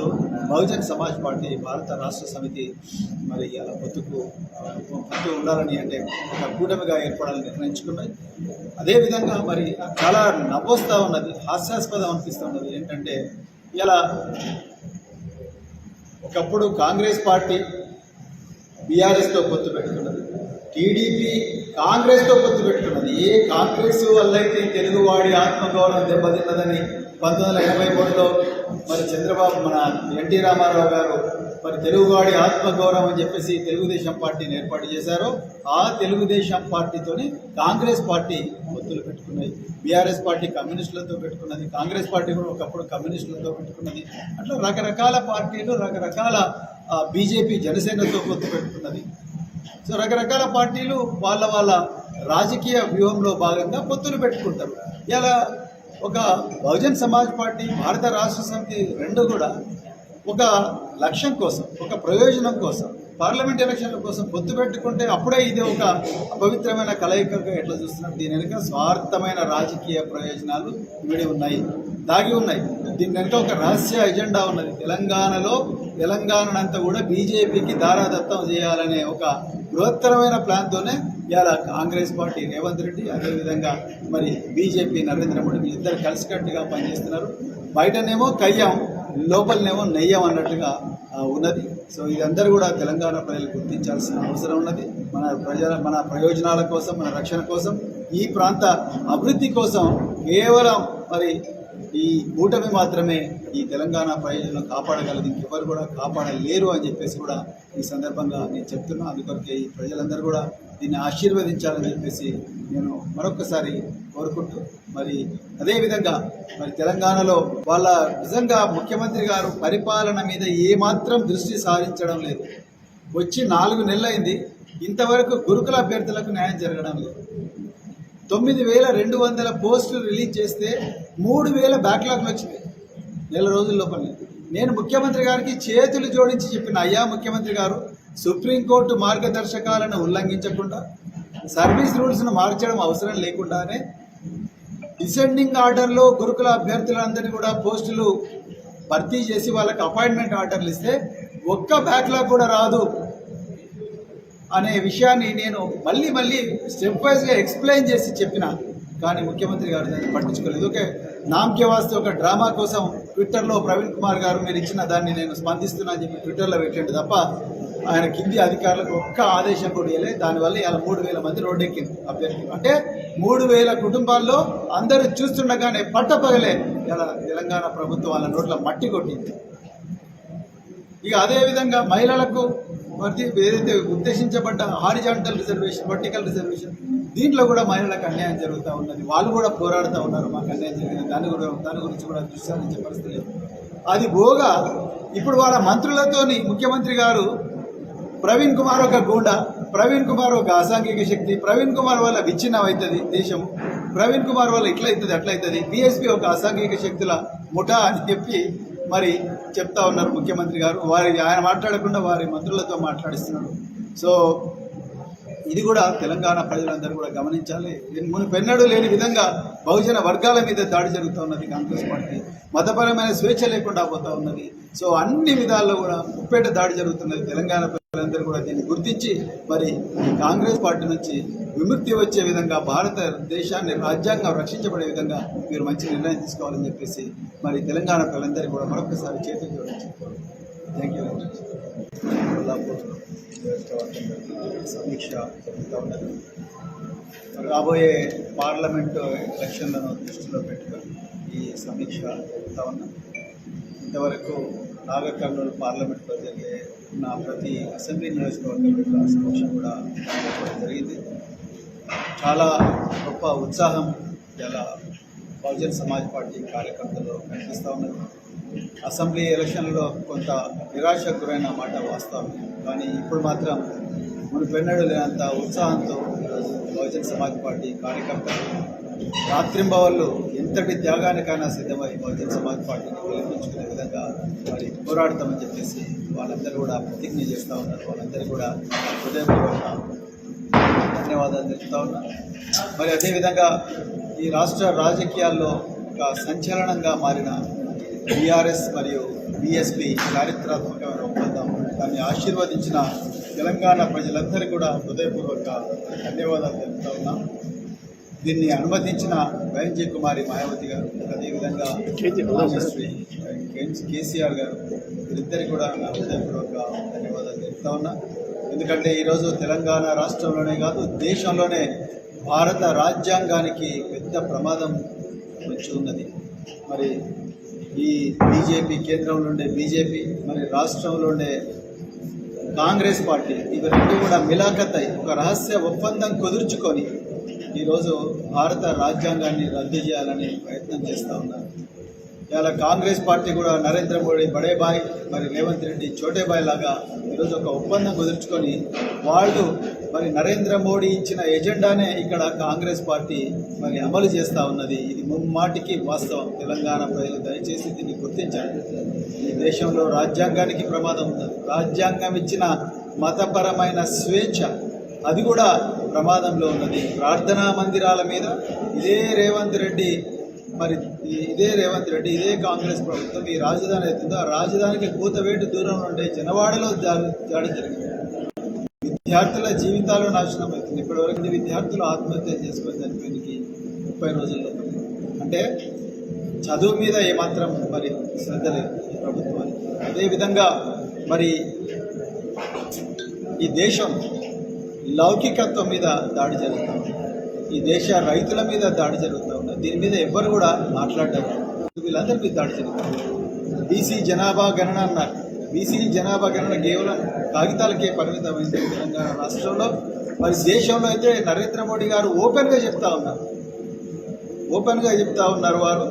Speaker 1: బహుజన్ సమాజ్ పార్టీ భారత రాష్ట్ర సమితి మరి అలా పొత్తు ఉండాలని అంటే ఒక కూటమిగా ఏర్పడాలని నిర్ణయించుకున్నాయి. అదేవిధంగా మరి చాలా నవ్వొస్తూ ఉన్నది, హాస్యాస్పదం అనిపిస్తూ ఉన్నది. ఏంటంటే ఇలా ఒకప్పుడు కాంగ్రెస్ పార్టీ బీఆర్ఎస్తో పొత్తు పెట్టుకున్నది, టీడీపీ కాంగ్రెస్తో పొత్తు పెట్టుకున్నది. ఏ కాంగ్రెస్ వల్ల అయితే తెలుగువాడి ఆత్మగౌరవం దెబ్బతిన్నదని 1983లో మరి చంద్రబాబు మన ఎన్టీ రామారావు గారు మరి తెలుగువాడి ఆత్మగౌరవం అని చెప్పేసి తెలుగుదేశం పార్టీని ఏర్పాటు చేశారో ఆ తెలుగుదేశం పార్టీతోని కాంగ్రెస్ పార్టీ పొత్తులు పెట్టుకున్నాయి. బీఆర్ఎస్ పార్టీ కమ్యూనిస్టులతో పెట్టుకున్నది, కాంగ్రెస్ పార్టీ కూడా ఒకప్పుడు కమ్యూనిస్టులతో పెట్టుకున్నది. అట్లా రకరకాల పార్టీలు, రకరకాల బీజేపీ జనసేనతో పొత్తు పెట్టుకున్నది. సో రకరకాల పార్టీలు వాళ్ళ వాళ్ళ రాజకీయ వ్యూహంలో భాగంగా పొత్తులు పెట్టుకుంటారు. ఇలా ఒక బహుజన్ సమాజ్ పార్టీ, భారత రాష్ట్ర సమితి రెండు కూడా ఒక లక్ష్యం కోసం, ఒక ప్రయోజనం కోసం, పార్లమెంట్ ఎలక్షన్ల కోసం పొత్తు పెట్టుకుంటే అప్పుడే ఇది ఒక అపవిత్రమైన కలయికగా ఎట్లా చూస్తున్నారు? దీని వెనుక స్వార్థమైన రాజకీయ ప్రయోజనాలు ఇవిడి ఉన్నాయి, దాగి ఉన్నాయి. దీని వెనుక ఒక రహస్య ఎజెండా ఉన్నది. తెలంగాణనంతా కూడా బీజేపీకి దారాదత్తం చేయాలనే ఒక బృహత్తరమైన ప్లాన్తోనే ఇవాళ కాంగ్రెస్ పార్టీ రేవంత్ రెడ్డి, అదేవిధంగా మరి బీజేపీ నరేంద్ర మోడీ ఇద్దరు కలిసికట్టుగా పనిచేస్తున్నారు. బయటనేమో కయ్యం, లోపలనేమో నెయ్యం అన్నట్టుగా ఉన్నది. సో ఇదందరూ కూడా తెలంగాణ ప్రజలు గుర్తించాల్సిన అవసరం ఉన్నది. మన ప్రయోజనాల కోసం, మన రక్షణ కోసం, ఈ ప్రాంత అభివృద్ధి కోసం కేవలం మరి ఈ కూటమి మాత్రమే ఈ తెలంగాణ ప్రయోజనం కాపాడగలదు, ఇంకెవరు కూడా కాపాడలేరు అని చెప్పేసి కూడా ఈ సందర్భంగా నేను చెప్తున్నా. అందుకొరకే ఈ ప్రజలందరూ కూడా దీన్ని ఆశీర్వదించాలని చెప్పేసి నేను మరొకసారి కోరుకుంటూ, మరి అదేవిధంగా మరి తెలంగాణలో వాళ్ళ నిజంగా ముఖ్యమంత్రి గారు పరిపాలన మీద ఏమాత్రం దృష్టి సారించడం లేదు. వచ్చి 4 నెలలైంది, ఇంతవరకు గురుకుల అభ్యర్థులకు న్యాయం జరగడం లేదు. 9,200 పోస్టులు రిలీజ్ చేస్తే 3,000 బ్యాక్లాగ్లు వచ్చినాయి నెల రోజుల లోపలనే. నేను ముఖ్యమంత్రి గారికి చేతులు జోడించి చెప్పిన, అయ్యా ముఖ్యమంత్రి గారు, సుప్రీంకోర్టు మార్గదర్శకాలను ఉల్లంఘించకుండా, సర్వీస్ రూల్స్ను మార్చడం అవసరం లేకుండానే డిసెండింగ్ ఆర్డర్లో గురుకుల అభ్యర్థులందరినీ కూడా పోస్టులు భర్తీ చేసి వాళ్ళకి అపాయింట్మెంట్ ఆర్డర్లు ఇస్తే ఒక్క బ్యాక్లాగ్ కూడా రాదు అనే విషయాన్ని నేను మళ్ళీ స్టెప్ వైజ్గా ఎక్స్ప్లెయిన్ చేసి చెప్పిన. కానీ ముఖ్యమంత్రి గారు దాన్ని పట్టించుకోలేదు. ఓకే, నామకే వాస్తే ఒక డ్రామా కోసం ట్విట్టర్లో ప్రవీణ్ కుమార్ గారు మీరు ఇచ్చిన దాన్ని నేను స్పందిస్తున్నా అని చెప్పి ట్విట్టర్లో పెట్టండి తప్ప ఆయన కింది అధికారులకు ఒక్క ఆదేశం కూడా ఇవ్వలేదు. దానివల్ల ఇలా 3,000 మంది రోడ్డెక్కింది అభ్యర్థులు. అంటే 3,000 కుటుంబాల్లో అందరూ చూస్తుండగానే పట్టపగలే ఇలా తెలంగాణ ప్రభుత్వం వాళ్ళ నోట్ల మట్టి కొట్టింది. ఇక అదేవిధంగా మహిళలకు ఏదైతే ఉద్దేశించబడ్డ హారిజాంటల్ రిజర్వేషన్, వర్టికల్ రిజర్వేషన్, దీంట్లో కూడా మహిళలకు అన్యాయం జరుగుతూ ఉన్నది. వాళ్ళు కూడా పోరాడుతూ ఉన్నారు, మాకు అన్యాయం జరిగింది, దాని గురించి కూడా దృష్టి సారించే పరిస్థితి లేదు. అది పోగా ఇప్పుడు వాళ్ళ మంత్రులతోని ముఖ్యమంత్రి గారు ప్రవీణ్ కుమార్ ఒక గూండా, ప్రవీణ్ కుమార్ ఒక అసాంఘిక శక్తి, ప్రవీణ్ కుమార్ వల్ల విచ్ఛిన్నం అవుతుంది దేశం, ప్రవీణ్ కుమార్ వల్ల ఇట్లయితుంది అట్లయితుంది, బీఎస్పీ ఒక అసాంఘిక శక్తుల ముఠా అని చెప్పి మరి చెప్తా ఉన్నారు ముఖ్యమంత్రి గారు. ఆయన మాట్లాడకుండా వారి మంత్రులతో మాట్లాడిస్తున్నారు. సో ఇది కూడా తెలంగాణ ప్రజలందరూ కూడా గమనించాలి. మునుపెన్నడూ లేని విధంగా బహుజన వర్గాల మీద దాడి జరుగుతూ ఉన్నది కాంగ్రెస్ పార్టీ. మతపరమైన స్వేచ్ఛ లేకుండా పోతూ ఉన్నది. సో అన్ని విధాల్లో కూడా ముప్పేట దాడి జరుగుతున్నది. తెలంగాణ ప్రజలందరూ కూడా దీన్ని గుర్తించి మరి కాంగ్రెస్ పార్టీ నుంచి విముక్తి వచ్చే విధంగా, భారతదేశాన్ని రాజ్యాంగం రక్షించబడే విధంగా మీరు మంచి నిర్ణయం తీసుకోవాలని చెప్పేసి మరి తెలంగాణ ప్రజలందరికీ కూడా మరొకసారి చేతులు జోడించి థ్యాంక్ యూ వెరీ మచ్. సమీక్ష జరుగుతూ ఉన్నది. రాబోయే పార్లమెంటు ఎలక్షన్లను దృష్టిలో పెట్టుకొని ఈ సమీక్ష జరుగుతూ ఉన్నాం. ఇంతవరకు నాగర్ కర్నూలు పార్లమెంట్లో జరిగే ప్రతి అసెంబ్లీ నియోజకవర్గం సమీక్ష కూడా జరిగింది. చాలా గొప్ప ఉత్సాహం ఇలా బహుజన్ సమాజ్ పార్టీ కార్యకర్తలు కనిపిస్తూ ఉన్నారు. అసెంబ్లీ ఎలక్షన్లో కొంత నిరాశకు గురైన మాట వాస్తవం. కానీ ఇప్పుడు మాత్రం మునుపెన్నడూ లేనంత ఉత్సాహంతో ఈరోజు బహుజన్ సమాజ్ పార్టీ కార్యకర్తలు రాత్రింబవళ్ళు ఎంతటి త్యాగానికైనా సిద్ధమై బహుజన్ సమాజ్ పార్టీని గెలిపించుకునే విధంగా మరి పోరాడతామని చెప్పేసి వాళ్ళందరూ కూడా ప్రతిజ్ఞ చేస్తూ ఉన్నారు. వాళ్ళందరూ కూడా హృదయపూర్వక ధన్యవాదాలు తెలుపుతా ఉన్నారు. మరి అదేవిధంగా ఈ రాష్ట్ర రాజకీయాల్లో ఒక సంచలనంగా మారిన బీఆర్ఎస్ మరియు బీఎస్పీ చారిత్రాత్మకమైన ఒప్పందం దాన్ని ఆశీర్వదించిన తెలంగాణ ప్రజలందరికీ కూడా హృదయపూర్వక ధన్యవాదాలు తెలుపుతా ఉన్నాం. దీన్ని అనుమతించిన వైఎన్జే కుమారి మాయావతి గారు, అదేవిధంగా శ్రీ కేసీఆర్ గారు, వీరిద్దరికి కూడా నా హృదయపూర్వక ధన్యవాదాలు తెలుపుతా ఉన్నా. ఎందుకంటే ఈరోజు తెలంగాణ రాష్ట్రంలోనే కాదు దేశంలోనే భారత రాజ్యాంగానికి పెద్ద ప్రమాదం వచ్చి ఉన్నది. మరి ఈ బీజేపీ, కేంద్రంలో ఉండే బీజేపీ, మరి రాష్ట్రంలో ఉండే కాంగ్రెస్ పార్టీ, ఇవి రెండు కూడా మిలాఖత్ అయి ఒక రహస్య ఒప్పందం కుదుర్చుకొని ఈరోజు భారత రాజ్యాంగాన్ని రద్దు చేయాలని ప్రయత్నం చేస్తూ ఉన్నారు. ఇలా కాంగ్రెస్ పార్టీ కూడా నరేంద్ర మోడీ బడే బాయ్, మరి రేవంత్ రెడ్డి చోటే బాయ్ లాగా ఈరోజు ఒక ఒప్పందం కుదుర్చుకొని వాళ్ళు మరి నరేంద్ర మోడీ ఇచ్చిన ఎజెండానే ఇక్కడ కాంగ్రెస్ పార్టీ మరి అమలు చేస్తూ ఉన్నది. ఇది ముమ్మాటికి వాస్తవం. తెలంగాణ ప్రజలు దయచేసి దీన్ని గుర్తించాలి. ఈ దేశంలో రాజ్యాంగానికి ప్రమాదం ఉన్నది. రాజ్యాంగం ఇచ్చిన మతపరమైన స్వేచ్ఛ అది కూడా ప్రమాదంలో ఉన్నది. ప్రార్థనా మందిరాల మీద ఇదే రేవంత్ రెడ్డి, ఇదే కాంగ్రెస్ ప్రభుత్వం ఈ రాజధాని అవుతుందో ఆ రాజధానికి కూతవేటు దూరంలో ఉండే జనవాడలో దాడి జరిగింది. విద్యార్థుల జీవితాలు నాశనం అవుతుంది. ఇప్పటివరకు విద్యార్థులు ఆత్మహత్య చేసుకొని చనిపోయింది 30 రోజుల్లో. అంటే చదువు మీద ఏమాత్రం మరి శ్రద్ధ లేదు ఈ ప్రభుత్వానికి. అదేవిధంగా మరి ఈ దేశం లౌకికత్వం మీద దాడి జరుగుతూ ఉంది. ఈ దేశ రైతుల మీద దాడి జరుగుతూ ఉన్నది. దీని మీద ఎవ్వరు కూడా మాట్లాడారు. వీళ్ళందరి మీద దాడి జరుగుతుంది. బీసీ జనాభా గణన అన్నారు. బీసీ జనాభా గణన కేవలం కాగితాలకే పరిమితమైంది తెలంగాణ రాష్ట్రంలో. మరి దేశంలో అయితే నరేంద్ర మోడీ గారు ఓపెన్గా చెప్తా ఉన్నారు వారు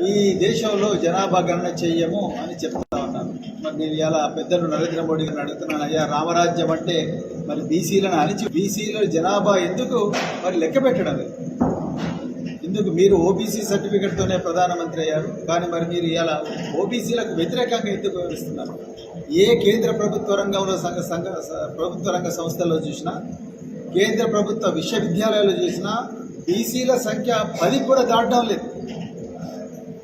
Speaker 1: ఈ దేశంలో జనాభా గణన చెయ్యము అని చెప్తా ఉన్నారు. మరి నేను ఇలా పెద్దలు నరేంద్ర మోడీ గారిని అడుగుతున్నాను, అయ్యా రామరాజ్యం అంటే మరి బీసీలను అణిచి బీసీల జనాభా ఎందుకు మరి లెక్క పెట్టడం లేదు? ఎందుకు మీరు ఓబీసీ సర్టిఫికెట్తోనే ప్రధానమంత్రి అయ్యారు, కానీ మరి మీరు ఇలా ఓబీసీలకు వ్యతిరేకంగా ఎందుకు వివరిస్తున్నారు? ఏ కేంద్ర ప్రభుత్వ రంగంలో ప్రభుత్వ రంగ సంస్థల్లో చూసినా, కేంద్ర ప్రభుత్వ విశ్వవిద్యాలయాలు చూసినా బీసీల సంఖ్య 10 కూడా దాటడం లేదు.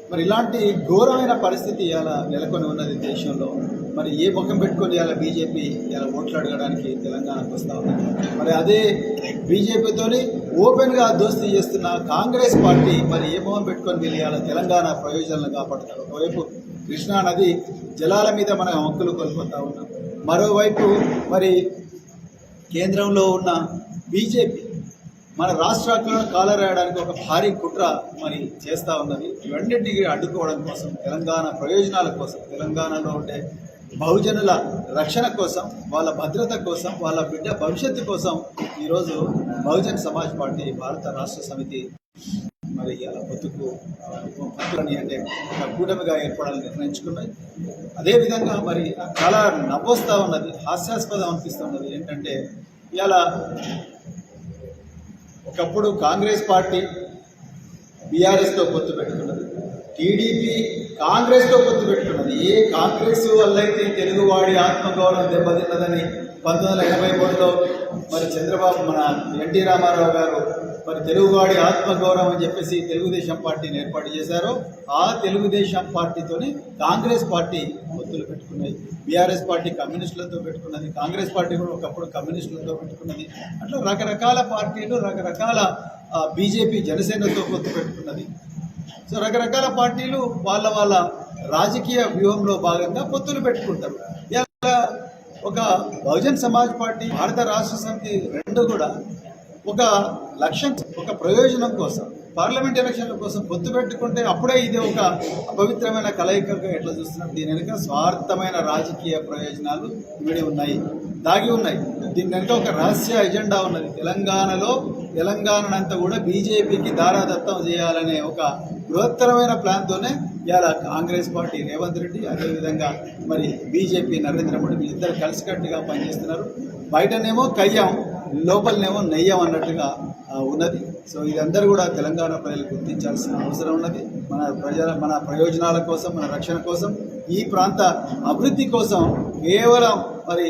Speaker 1: మరి ఇలాంటి ఘోరమైన పరిస్థితి ఇలా నెలకొని ఉన్నది దేశంలో. మరి ఏ ముఖం పెట్టుకొని ఇలా బీజేపీ ఇలా ఓట్లు అడగడానికి తెలంగాణకు వస్తూ ఉన్నారు. మరి అదే బీజేపీతోని ఓపెన్గా దోస్తీ చేస్తున్న కాంగ్రెస్ పార్టీ మరి ఏ ముఖం పెట్టుకొని వీళ్ళు ఇలా తెలంగాణ ప్రయోజనాలను కాపాడుతారు. ఒకవైపు కృష్ణా నది జలాల మీద మనం హక్కులు కోల్పోతూ ఉన్నాం. మరోవైపు మరి కేంద్రంలో ఉన్న బీజేపీ మన రాష్ట్రాలను కాలరాయడానికి ఒక భారీ కుట్ర మరి చేస్తూ ఉన్నది. ఇవన్నింటినీ అడ్డుకోవడం కోసం, తెలంగాణ ప్రయోజనాల కోసం, తెలంగాణలో ఉండే బహుజనుల రక్షణ కోసం, వాళ్ళ భద్రత కోసం, వాళ్ళ బిడ్డ భవిష్యత్తు కోసం ఈరోజు బహుజన్ సమాజ్ పార్టీ భారత రాష్ట్ర సమితి మరి అలా పొత్తులని అంటే ఒక కూటమిగా ఏర్పడాలని నిర్ణయించుకున్నాయి. అదేవిధంగా మరి చాలా నవ్వొస్తూ ఉన్నది, హాస్యాస్పదం అనిపిస్తున్నది. ఏంటంటే ఇలా ఒకప్పుడు కాంగ్రెస్ పార్టీ బీఆర్ఎస్తో పొత్తు పెట్టుకున్నది, టీడీపీ కాంగ్రెస్తో పొత్తు పెట్టుకున్నది. ఏ కాంగ్రెస్ వల్ల అయితే తెలుగువాడి ఆత్మగౌరవం దెబ్బతిన్నదని 1983లో మరి చంద్రబాబు మన ఎన్టీ రామారావు గారు మరి తెలుగువాడి ఆత్మగౌరవం అని చెప్పేసి తెలుగుదేశం పార్టీని ఏర్పాటు చేశారో ఆ తెలుగుదేశం పార్టీతోని కాంగ్రెస్ పార్టీ పొత్తులు పెట్టుకున్నాయి. బీఆర్ఎస్ పార్టీ కమ్యూనిస్టులతో పెట్టుకున్నది, కాంగ్రెస్ పార్టీ కూడా ఒకప్పుడు కమ్యూనిస్టులతో పెట్టుకున్నది. అట్లా రకరకాల పార్టీలు, రకరకాల బీజేపీ జనసేనతో పొత్తు పెట్టుకున్నది. సో రకరకాల పార్టీలు వాళ్ళ రాజకీయ వ్యూహంలో భాగంగా పొత్తులు పెట్టుకుంటారు. ఇలా ఒక బహుజన్ సమాజ్ పార్టీ, భారత రాష్ట్ర సమితి రెండు కూడా ఒక లక్ష్యం, ఒక ప్రయోజనం కోసం, పార్లమెంట్ ఎలక్షన్ల కోసం పొత్తు పెట్టుకుంటే అప్పుడే ఇది ఒక అపవిత్రమైన కలయికగా ఎట్లా చూస్తున్నారు? దీని వెనుక స్వార్థమైన రాజకీయ ప్రయోజనాలు ఇవిడి ఉన్నాయి, దాగి ఉన్నాయి. దీని వెనుక ఒక రహస్య ఎజెండా ఉన్నది. తెలంగాణలో తెలంగాణనంతా కూడా బీజేపీకి దారాదత్తం చేయాలనే ఒక బృహత్తరమైన ప్లాన్తోనే ఇవాళ కాంగ్రెస్ పార్టీ రేవంత్ రెడ్డి, అదేవిధంగా మరి బీజేపీ నరేంద్ర మోడీ వీళ్ళిద్దరు కలిసికట్టుగా పనిచేస్తున్నారు. బయటనేమో కయ్యం, లోపలనేమో నెయ్యం అన్నట్టుగా ఉన్నది. సో ఇదందరూ కూడా తెలంగాణ ప్రజలు గుర్తించాల్సిన అవసరం ఉన్నది. మన ప్రయోజనాల కోసం, మన రక్షణ కోసం, ఈ ప్రాంత అభివృద్ధి కోసం కేవలం మరి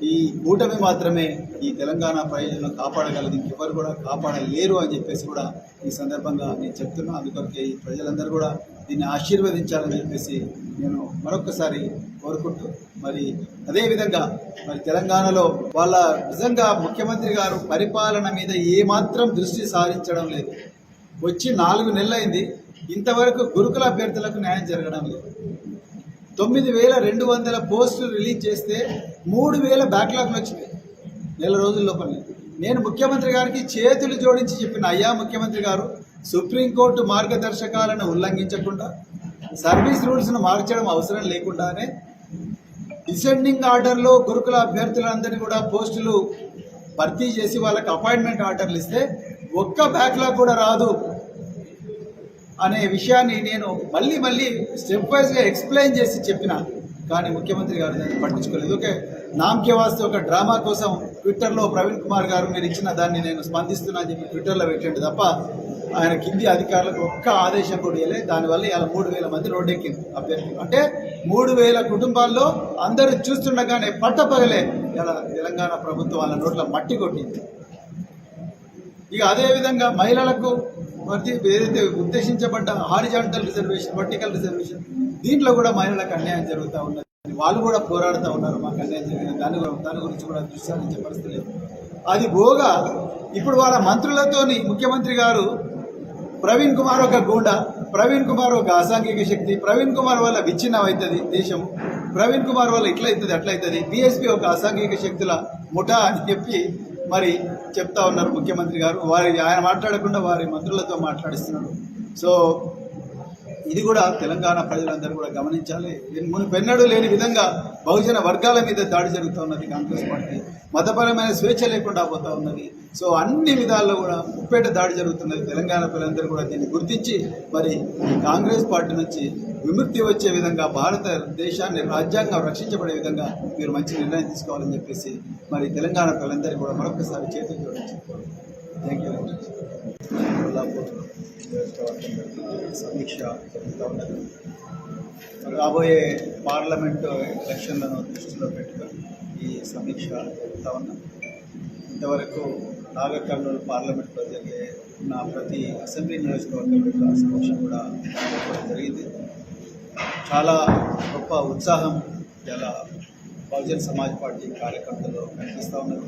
Speaker 1: ఈ కూటమి మాత్రమే ఈ తెలంగాణ ప్రయోజనం కాపాడగలదు, ఇంకెవరు కూడా కాపాడలేరు అని చెప్పేసి కూడా ఈ సందర్భంగా నేను చెప్తున్నా. అందుకొరకే ఈ ప్రజలందరూ కూడా దీన్ని ఆశీర్వదించాలని చెప్పేసి నేను మరొకసారి కోరుకుంటూ, మరి అదేవిధంగా మరి తెలంగాణలో వాళ్ళ నిజంగా ముఖ్యమంత్రి గారు పరిపాలన మీద ఏమాత్రం దృష్టి సారించడం లేదు. వచ్చి 4 నెలలైంది, ఇంతవరకు గురుకుల అభ్యర్థులకు న్యాయం జరగడం లేదు. 9,200 పోస్టులు రిలీజ్ చేస్తే 3,000 బ్యాక్లాగ్లు వచ్చినాయి నెల రోజుల లోపలనే. నేను ముఖ్యమంత్రి గారికి చేతులు జోడించి చెప్పిన, అయ్యా ముఖ్యమంత్రి గారు, సుప్రీంకోర్టు మార్గదర్శకాలను ఉల్లంఘించకుండా, సర్వీస్ రూల్స్ను మార్చడం అవసరం లేకుండానే డిసెండింగ్ ఆర్డర్లో గురుకుల అభ్యర్థులందరినీ కూడా పోస్టులు భర్తీ చేసి వాళ్ళకి అపాయింట్మెంట్ ఆర్డర్లు ఇస్తే ఒక్క బ్యాక్లాగ్ కూడా రాదు అనే విషయాన్ని నేను మళ్ళీ స్టెప్ వైజ్గా ఎక్స్ప్లెయిన్ చేసి చెప్పిన. కానీ ముఖ్యమంత్రి గారు దాన్ని పట్టించుకోలేదు. ఓకే, నామకే వాస్తే ఒక డ్రామా కోసం ట్విట్టర్లో ప్రవీణ్ కుమార్ గారు మీరు ఇచ్చిన దాన్ని నేను స్పందిస్తున్నా అని చెప్పి ట్విట్టర్లో పెట్టండి తప్ప ఆయన కింది అధికారులకు ఒక్క ఆదేశం కూడా ఇవ్వలేదు. దానివల్ల ఇలా 3,000 మంది రోడ్డెక్కింది అభ్యర్థులు. అంటే 3,000 కుటుంబాల్లో అందరూ చూస్తుండగానే పట్టపగలే ఇలా తెలంగాణ ప్రభుత్వం వాళ్ళ నోట్ల మట్టి కొట్టింది. ఇక అదేవిధంగా మహిళలకు ఏదైతే ఉద్దేశించబడ్డ హారిజాంటల్ రిజర్వేషన్, వర్టికల్ రిజర్వేషన్, దీంట్లో కూడా మహిళలకు అన్యాయం జరుగుతూ ఉన్నది. వాళ్ళు కూడా పోరాడుతూ ఉన్నారు, మాకు అన్యాయం జరిగిన దాని గురించి కూడా దృష్టి సారించే పరిస్థితి లేదు. అది పోగా ఇప్పుడు వాళ్ళ మంత్రులతోని ముఖ్యమంత్రి గారు ప్రవీణ్ కుమార్ ఒక గూండా, ప్రవీణ్ కుమార్ ఒక అసాంఘిక శక్తి, ప్రవీణ్ కుమార్ వల్ల విచ్ఛిన్నం అవుతుంది దేశం, ప్రవీణ్ కుమార్ వల్ల ఇట్లయితుంది అట్లయితుంది, బీఎస్పీ ఒక అసాంఘిక శక్తుల ముఠా అని చెప్పి మరి చెప్తా ఉన్నారు ముఖ్యమంత్రి గారు. ఆయన మాట్లాడకుండా వారి మంత్రులతో మాట్లాడిస్తున్నారు. సో ఇది కూడా తెలంగాణ ప్రజలందరూ కూడా గమనించాలి. మునుపెన్నడూ లేని విధంగా బహుజన వర్గాల మీద దాడి జరుగుతూ ఉన్నది కాంగ్రెస్ పార్టీ. మతపరమైన స్వేచ్ఛ లేకుండా పోతూ ఉన్నది. సో అన్ని విధాల్లో కూడా ముప్పేట దాడి జరుగుతున్నది. తెలంగాణ ప్రజలందరూ కూడా దీన్ని గుర్తించి మరి కాంగ్రెస్ పార్టీ నుంచి విముక్తి వచ్చే విధంగా, భారతదేశాన్ని రాజ్యాంగం రక్షించబడే విధంగా మీరు మంచి నిర్ణయం తీసుకోవాలని చెప్పేసి మరి తెలంగాణ ప్రజలందరూ కూడా మరొకసారి చేతులు జోడించి thank you very much. Kollapur సమీక్ష జరుగుతూ ఉన్నది. రాబోయే పార్లమెంటు ఎలక్షన్లను దృష్టిలో పెట్టుకొని ఈ సమీక్ష జరుగుతూ ఉన్నాం. ఇంతవరకు నాగర్ కర్నూలు పార్లమెంట్లో జరిగే ప్రతి అసెంబ్లీ నియోజకవర్గం యొక్క సమీక్ష కూడా జరిగింది. చాలా గొప్ప ఉత్సాహం ఇలా బహుజన్ సమాజ్ పార్టీ కార్యకర్తలు కనిపిస్తూ ఉన్నారు.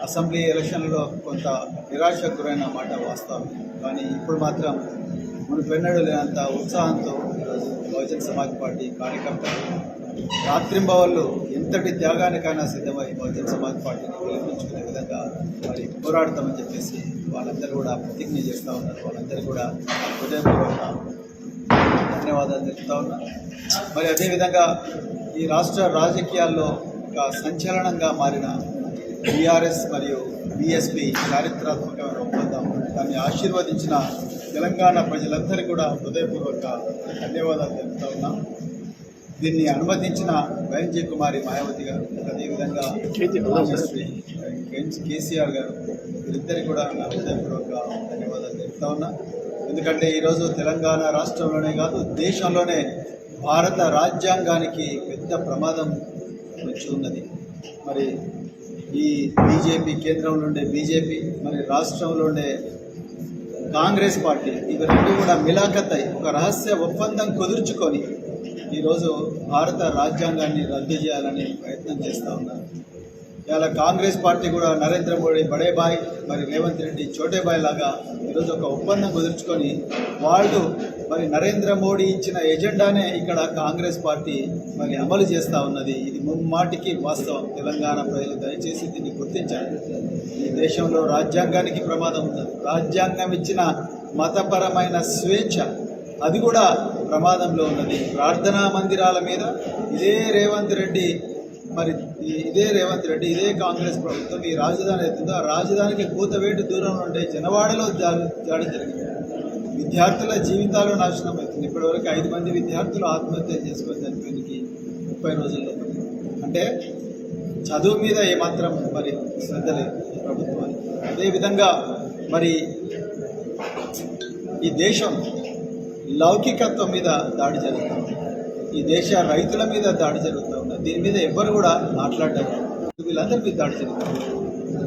Speaker 1: అసెంబ్లీ ఎలక్షన్లో కొంత నిరాశకు గురైన మాట వాస్తవం. కానీ ఇప్పుడు మాత్రం మునుపెన్నడూ లేనంత ఉత్సాహంతో ఈరోజు బహుజన్ సమాజ్ పార్టీ కార్యకర్తలు రాత్రింబవళ్ళు ఎంతటి త్యాగానికైనా సిద్ధమై బహుజన్ సమాజ్ పార్టీని గెలిపించుకునే విధంగా మరి పోరాడతామని చెప్పేసి వాళ్ళందరూ కూడా ప్రతిజ్ఞ చేస్తూ ఉన్నారు. వాళ్ళందరూ కూడా హృదయపూర్వక ధన్యవాదాలు తెలుపుతూ ఉన్నారు. మరి అదేవిధంగా ఈ రాష్ట్ర రాజకీయాల్లో ఒక సంచలనంగా మారిన బీఆర్ఎస్ మరియు బీఎస్పీ చారిత్రాత్మకమైన ఒప్పందం, దాన్ని ఆశీర్వదించిన తెలంగాణ ప్రజలందరికీ కూడా హృదయపూర్వక ధన్యవాదాలు తెలుపుతూ ఉన్నాం. దీన్ని అనుమతించిన వైఎన్జే కుమారి మాయావతి గారు, అదేవిధంగా కేసీఆర్ గారు, వీరిద్దరికీ కూడా నా హృదయపూర్వక ధన్యవాదాలు తెలుపుతూ ఉన్నా. ఎందుకంటే ఈరోజు తెలంగాణ రాష్ట్రంలోనే కాదు దేశంలోనే భారత రాజ్యాంగానికి పెద్ద ప్రమాదం వచ్చి ఉన్నది. మరి ఈ బీజేపీ, కేంద్రంలో ఉండే బీజేపీ, మరి రాష్ట్రంలో ఉండే కాంగ్రెస్ పార్టీ, ఇవి రెండు కూడా మిలాఖత్ అయి ఒక రహస్య ఒప్పందం కుదుర్చుకొని ఈరోజు భారత రాజ్యాంగాన్ని రద్దు చేయాలని ప్రయత్నం చేస్తూ ఉన్నారు. ఇలా కాంగ్రెస్ పార్టీ కూడా నరేంద్ర మోడీ బడే బాయ్, మరి రేవంత్ రెడ్డి చోటే బాయ్ లాగా ఈరోజు ఒక ఒప్పందం కుదుర్చుకొని వాళ్ళు మరి నరేంద్ర మోడీ ఇచ్చిన ఎజెండానే ఇక్కడ కాంగ్రెస్ పార్టీ మరి అమలు చేస్తూ ఉన్నది. ఇది ముమ్మాటికి వాస్తవం. తెలంగాణ ప్రజలు దయచేసి దీన్ని గుర్తించాలి. ఈ దేశంలో రాజ్యాంగానికి ప్రమాదం ఉన్నది. రాజ్యాంగం ఇచ్చిన మతపరమైన స్వేచ్ఛ అది కూడా ప్రమాదంలో ఉన్నది. ప్రార్థనా మందిరాల మీద ఇదే రేవంత్ రెడ్డి మరి ఇదే రేవంత్ రెడ్డి, ఇదే కాంగ్రెస్ ప్రభుత్వం ఈ రాజధాని అవుతుందో ఆ రాజధానికి కూతవేటు దూరంలో ఉండే జనవాడలో దాడి జరిగింది. విద్యార్థుల జీవితాలు నాశనం అవుతుంది. ఇప్పటివరకు 5 మంది విద్యార్థులు ఆత్మహత్య చేసుకొని చనిపోయింది 30 రోజుల్లో. అంటే చదువు మీద ఏమాత్రం మరి శ్రద్ధ లేదు ప్రభుత్వానికి. అదేవిధంగా మరి ఈ దేశం లౌకికత్వం మీద దాడి జరుగుతుంది, ఈ దేశ రైతుల మీద దాడి జరుగుతూ ఉన్నది. దీని మీద ఎవ్వరు కూడా మాట్లాడడం, వీళ్ళందరి మీద దాడి జరుగుతుంది.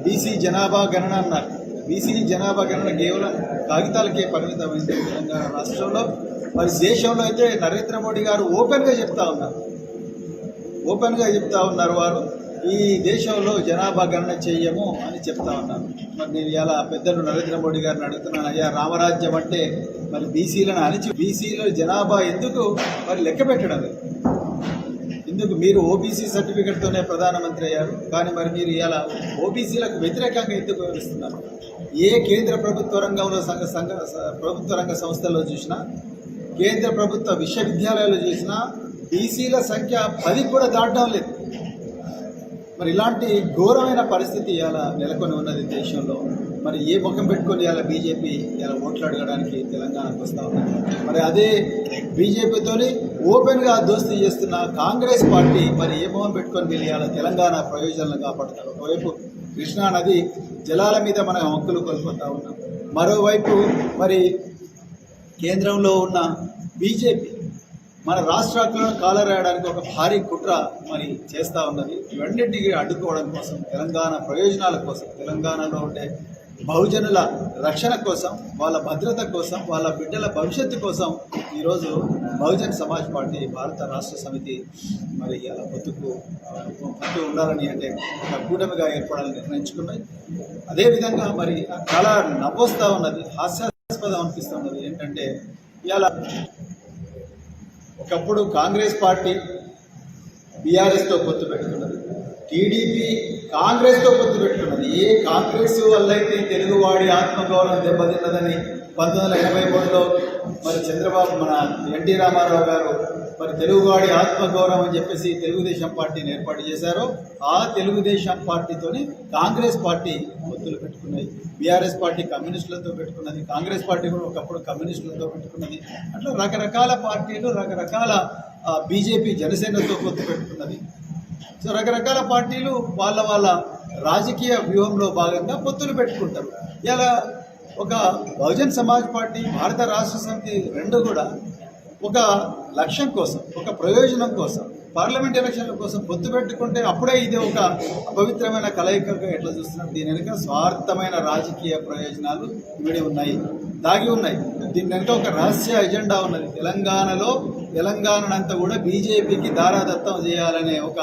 Speaker 1: బీసీ జనాభా గణన అన్నారు. బీసీ జనాభా గణన కేవలం కాగితాలకే పరిమితమైంది తెలంగాణ రాష్ట్రంలో. మరి దేశంలో అయితే నరేంద్ర మోడీ గారు ఓపెన్గా చెప్తా ఉన్నారు వారు ఈ దేశంలో జనాభా గణన చెయ్యము అని చెప్తా ఉన్నారు. మరి నేను ఇలా పెద్దలు నరేంద్ర మోడీ గారిని అడుగుతున్నాను, అయ్యా రామరాజ్యం అంటే మరి బీసీలను అణిచి బీసీల జనాభా ఎందుకు మరి లెక్క పెట్టడం? ఎందుకు మీరు ఓబీసీ సర్టిఫికెట్తోనే ప్రధానమంత్రి అయ్యారు, కానీ మరి మీరు ఇలా ఓబీసీలకు వ్యతిరేకంగా ఎందుకు వివరిస్తున్నారు? ఏ కేంద్ర ప్రభుత్వ రంగంలో ప్రభుత్వ రంగ సంస్థల్లో చూసినా, కేంద్ర ప్రభుత్వ విశ్వవిద్యాలయాలు చూసినా బీసీల సంఖ్య 10 కూడా దాటడం లేదు. మరి ఇలాంటి ఘోరమైన పరిస్థితి ఇలా నెలకొని ఉన్నది దేశంలో. మరి ఏ ముఖం పెట్టుకొని ఇలా బీజేపీ ఇలా ఓట్లు అడగడానికి తెలంగాణకు వస్తూ ఉన్నది. మరి అదే బీజేపీతోని ఓపెన్గా దోస్తీ చేస్తున్న కాంగ్రెస్ పార్టీ మరి ఏ ముఖం పెట్టుకొని వీళ్ళు ఇలా తెలంగాణ ప్రయోజనాలను కాపాడుతారు. ఒకవైపు కృష్ణా నది జలాల మీద మన హక్కులు కోల్పోతూ ఉన్నాం, మరోవైపు మరి కేంద్రంలో ఉన్న బీజేపీ మన రాష్ట్రాలను కాలరాయడానికి ఒక భారీ కుట్ర మరి చేస్తూ ఉన్నది. ఇవన్నింటికి అడ్డుకోవడం కోసం, తెలంగాణ ప్రయోజనాల కోసం, తెలంగాణలో ఉండే బహుజనుల రక్షణ కోసం, వాళ్ళ భద్రత కోసం, వాళ్ళ బిడ్డల భవిష్యత్తు కోసం ఈరోజు బహుజన్ సమాజ్ పార్టీ భారత రాష్ట్ర సమితి మరి అలా పొత్తు ఉండాలని అంటే ఒక కూటమిగా ఏర్పడాలని నిర్ణయించుకున్నాయి. అదేవిధంగా మరి చాలా నవ్వొస్తూ ఉన్నది, హాస్యాస్పదం అనిపిస్తూ ఉన్నది. ఏంటంటే ఇలా ఒకప్పుడు కాంగ్రెస్ పార్టీ బీఆర్ఎస్తో పొత్తు పెట్టుకున్నది, టీడీపీ కాంగ్రెస్తో పొత్తు పెట్టుకున్నది. ఏ కాంగ్రెస్ వల్ల అయితే తెలుగువాడి ఆత్మగౌరవం దెబ్బతిన్నదని 1983లో మరి చంద్రబాబు మన ఎన్టీ రామారావు గారు మరి తెలుగువాడి ఆత్మగౌరవం అని చెప్పేసి తెలుగుదేశం పార్టీని ఏర్పాటు చేశారో, ఆ తెలుగుదేశం పార్టీతోని కాంగ్రెస్ పార్టీ పొత్తులు పెట్టుకున్నాయి. బీఆర్ఎస్ పార్టీ కమ్యూనిస్టులతో పెట్టుకున్నది, కాంగ్రెస్ పార్టీ కూడా ఒకప్పుడు కమ్యూనిస్టులతో పెట్టుకున్నది. అట్లా రకరకాల పార్టీలు, రకరకాల బీజేపీ జనసేనతో పొత్తు పెట్టుకున్నది. సో రకరకాల పార్టీలు వాళ్ళ రాజకీయ వ్యూహంలో భాగంగా పొత్తులు పెట్టుకుంటారు. ఇలా ఒక బహుజన్ సమాజ్ పార్టీ, భారత రాష్ట్ర సమితి రెండు కూడా ఒక లక్ష్యం కోసం, ఒక ప్రయోజనం కోసం, పార్లమెంట్ ఎలక్షన్ల కోసం పొత్తు పెట్టుకుంటే అప్పుడే ఇది ఒక అపవిత్రమైన కలయికగా ఎట్లా చూస్తున్నారు? దీని వెనుక స్వార్థమైన రాజకీయ ప్రయోజనాలు ఇవిడే ఉన్నాయి, దాగి ఉన్నాయి. దీని వెనుక ఒక రహస్య ఎజెండా ఉన్నది. తెలంగాణనంతా కూడా బీజేపీకి దారాదత్తం చేయాలనే ఒక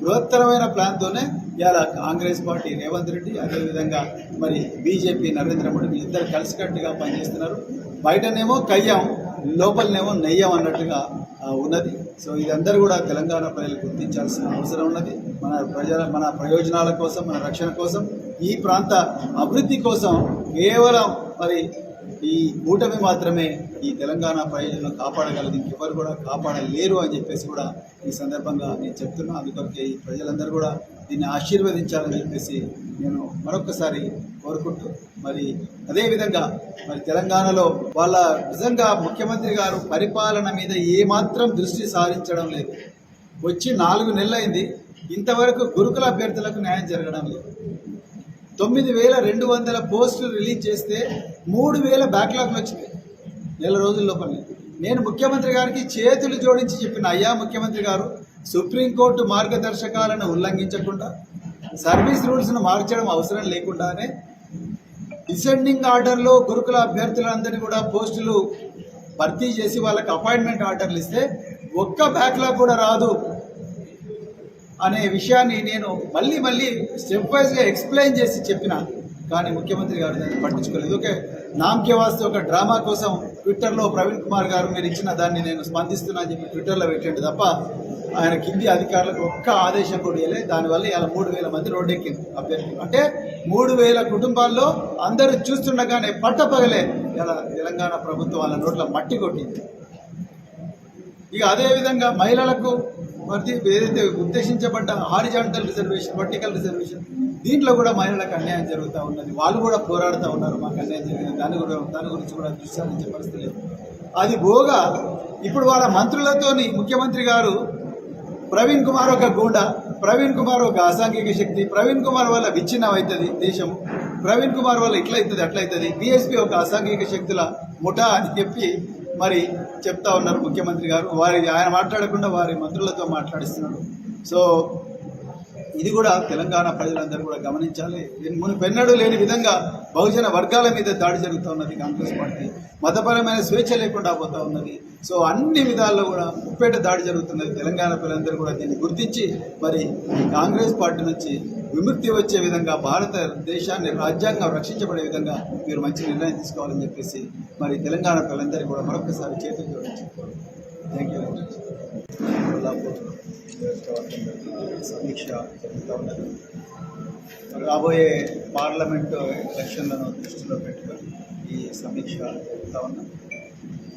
Speaker 1: బృహత్తరమైన ప్లాన్తోనే ఇలా కాంగ్రెస్ పార్టీ రేవంత్ రెడ్డి, అదేవిధంగా మరి బీజేపీ నరేంద్ర మోడీ ఇద్దరు కలిసికట్టుగా పనిచేస్తున్నారు. బయటనేమో కయ్యం, లోపలనేమో నెయ్యం అన్నట్టుగా ఉన్నది. సో ఇదందరూ కూడా తెలంగాణ ప్రజలు గుర్తించాల్సిన అవసరం ఉన్నది. మన ప్రయోజనాల కోసం, మన రక్షణ కోసం, ఈ ప్రాంత అభివృద్ధి కోసం కేవలం మరి ఈ కూటమి మాత్రమే ఈ తెలంగాణ ప్రయోజనాలను కాపాడగలదు, ఇంకెవరు కూడా కాపాడలేరు అని చెప్పేసి కూడా ఈ సందర్భంగా నేను చెప్తున్నా. అందుకొరకే ఈ ప్రజలందరూ కూడా దీన్ని ఆశీర్వదించాలని చెప్పేసి నేను మరొకసారి కోరుకుంటూ, మరి అదేవిధంగా మరి తెలంగాణలో వాళ్ళ నిజంగా ముఖ్యమంత్రి గారు పరిపాలన మీద ఏమాత్రం దృష్టి సారించడం లేదు. వచ్చి 4 నెలలైంది, ఇంతవరకు గురుకుల అభ్యర్థులకు న్యాయం జరగడం లేదు. 9,200 పోస్టులు రిలీజ్ చేస్తే 3,000 బ్యాక్లాగ్లు వచ్చినాయి నెల రోజుల లోపలనే. నేను ముఖ్యమంత్రి గారికి చేతులు జోడించి చెప్పిన, అయ్యా ముఖ్యమంత్రి గారు, సుప్రీంకోర్టు మార్గదర్శకాలను ఉల్లంఘించకుండా, సర్వీస్ రూల్స్ను మార్చడం అవసరం లేకుండానే డిసెండింగ్ ఆర్డర్లో గురుకుల అభ్యర్థులందరినీ కూడా పోస్టులు భర్తీ చేసి వాళ్ళకి అపాయింట్మెంట్ ఆర్డర్లు ఇస్తే ఒక్క బ్యాక్లాగ్ కూడా రాదు అనే విషయాన్ని నేను మళ్ళీ స్టెప్ వైజ్గా ఎక్స్ప్లెయిన్ చేసి చెప్పిన, కానీ ముఖ్యమంత్రి గారు దాన్ని పట్టించుకోలేదు. ఓకే, నామకే వాస్తే ఒక డ్రామా కోసం ట్విట్టర్లో ప్రవీణ్ కుమార్ గారు మీరు ఇచ్చిన దాన్ని నేను స్పందిస్తున్నా అని చెప్పి ట్విట్టర్లో పెట్టండి తప్ప ఆయన కింది అధికారులకు ఒక్క ఆదేశం కూడా ఇవ్వలేదు. దానివల్ల ఇలా 3,000 మంది రోడ్డెక్కింది అభ్యర్థులు. అంటే 3,000 కుటుంబాల్లో అందరూ చూస్తుండగానే పట్టపగలే ఇలా తెలంగాణ ప్రభుత్వం వాళ్ళ నోట్ల మట్టి కొట్టింది. ఇక అదేవిధంగా మహిళలకు మరి ఏదైతే ఉద్దేశించబడ్డ హారిజాంటల్ రిజర్వేషన్, వర్టికల్ రిజర్వేషన్, దీంట్లో కూడా మహిళలకు అన్యాయం జరుగుతూ ఉన్నది. వాళ్ళు కూడా పోరాడుతూ ఉన్నారు, మాకు అన్యాయం జరిగింది, దాని గురించి కూడా దృష్టి పరిస్థితి లేదు. అది పోగా ఇప్పుడు వాళ్ళ మంత్రులతోని ముఖ్యమంత్రి గారు ప్రవీణ్ కుమార్ ఒక గూండా, ప్రవీణ్ కుమార్ ఒక అసాంఘిక శక్తి, ప్రవీణ్ కుమార్ వల్ల విచ్ఛిన్నం అవుతుంది దేశం, ప్రవీణ్ కుమార్ వల్ల ఇట్లయితుంది అట్లయితుంది, బీఎస్పీ ఒక అసాంఘిక శక్తుల ముఠా అని చెప్పి మరి చెప్తా ఉన్నారు ముఖ్యమంత్రి గారు. ఆయన మాట్లాడకుండా వారి మంత్రులతో మాట్లాడిస్తున్నాడు. సో ఇది కూడా తెలంగాణ ప్రజలందరూ కూడా గమనించాలి. మునుపెన్నడూ లేని విధంగా బహుజన వర్గాల మీద దాడి జరుగుతూ ఉన్నది కాంగ్రెస్ పార్టీ. మతపరమైన స్వేచ్ఛ లేకుండా పోతూ ఉన్నది. సో అన్ని విధాల్లో కూడా ముప్పేట దాడి జరుగుతున్నది. తెలంగాణ ప్రజలందరూ కూడా దీన్ని గుర్తించి మరి కాంగ్రెస్ పార్టీ నుంచి విముక్తి వచ్చే విధంగా, భారతదేశాన్ని రాజ్యాంగం రక్షించబడే విధంగా మీరు మంచి నిర్ణయం తీసుకోవాలని చెప్పేసి మరి తెలంగాణ ప్రజలందరూ కూడా మరొకసారి చేతులు జోడించి థ్యాంక్ యూ. సమీక్ష జరుగుతూ ఉన్నది. రాబోయే పార్లమెంటు ఎలక్షన్లను దృష్టిలో పెట్టుకొని ఈ సమీక్ష జరుగుతూ ఉన్నాం.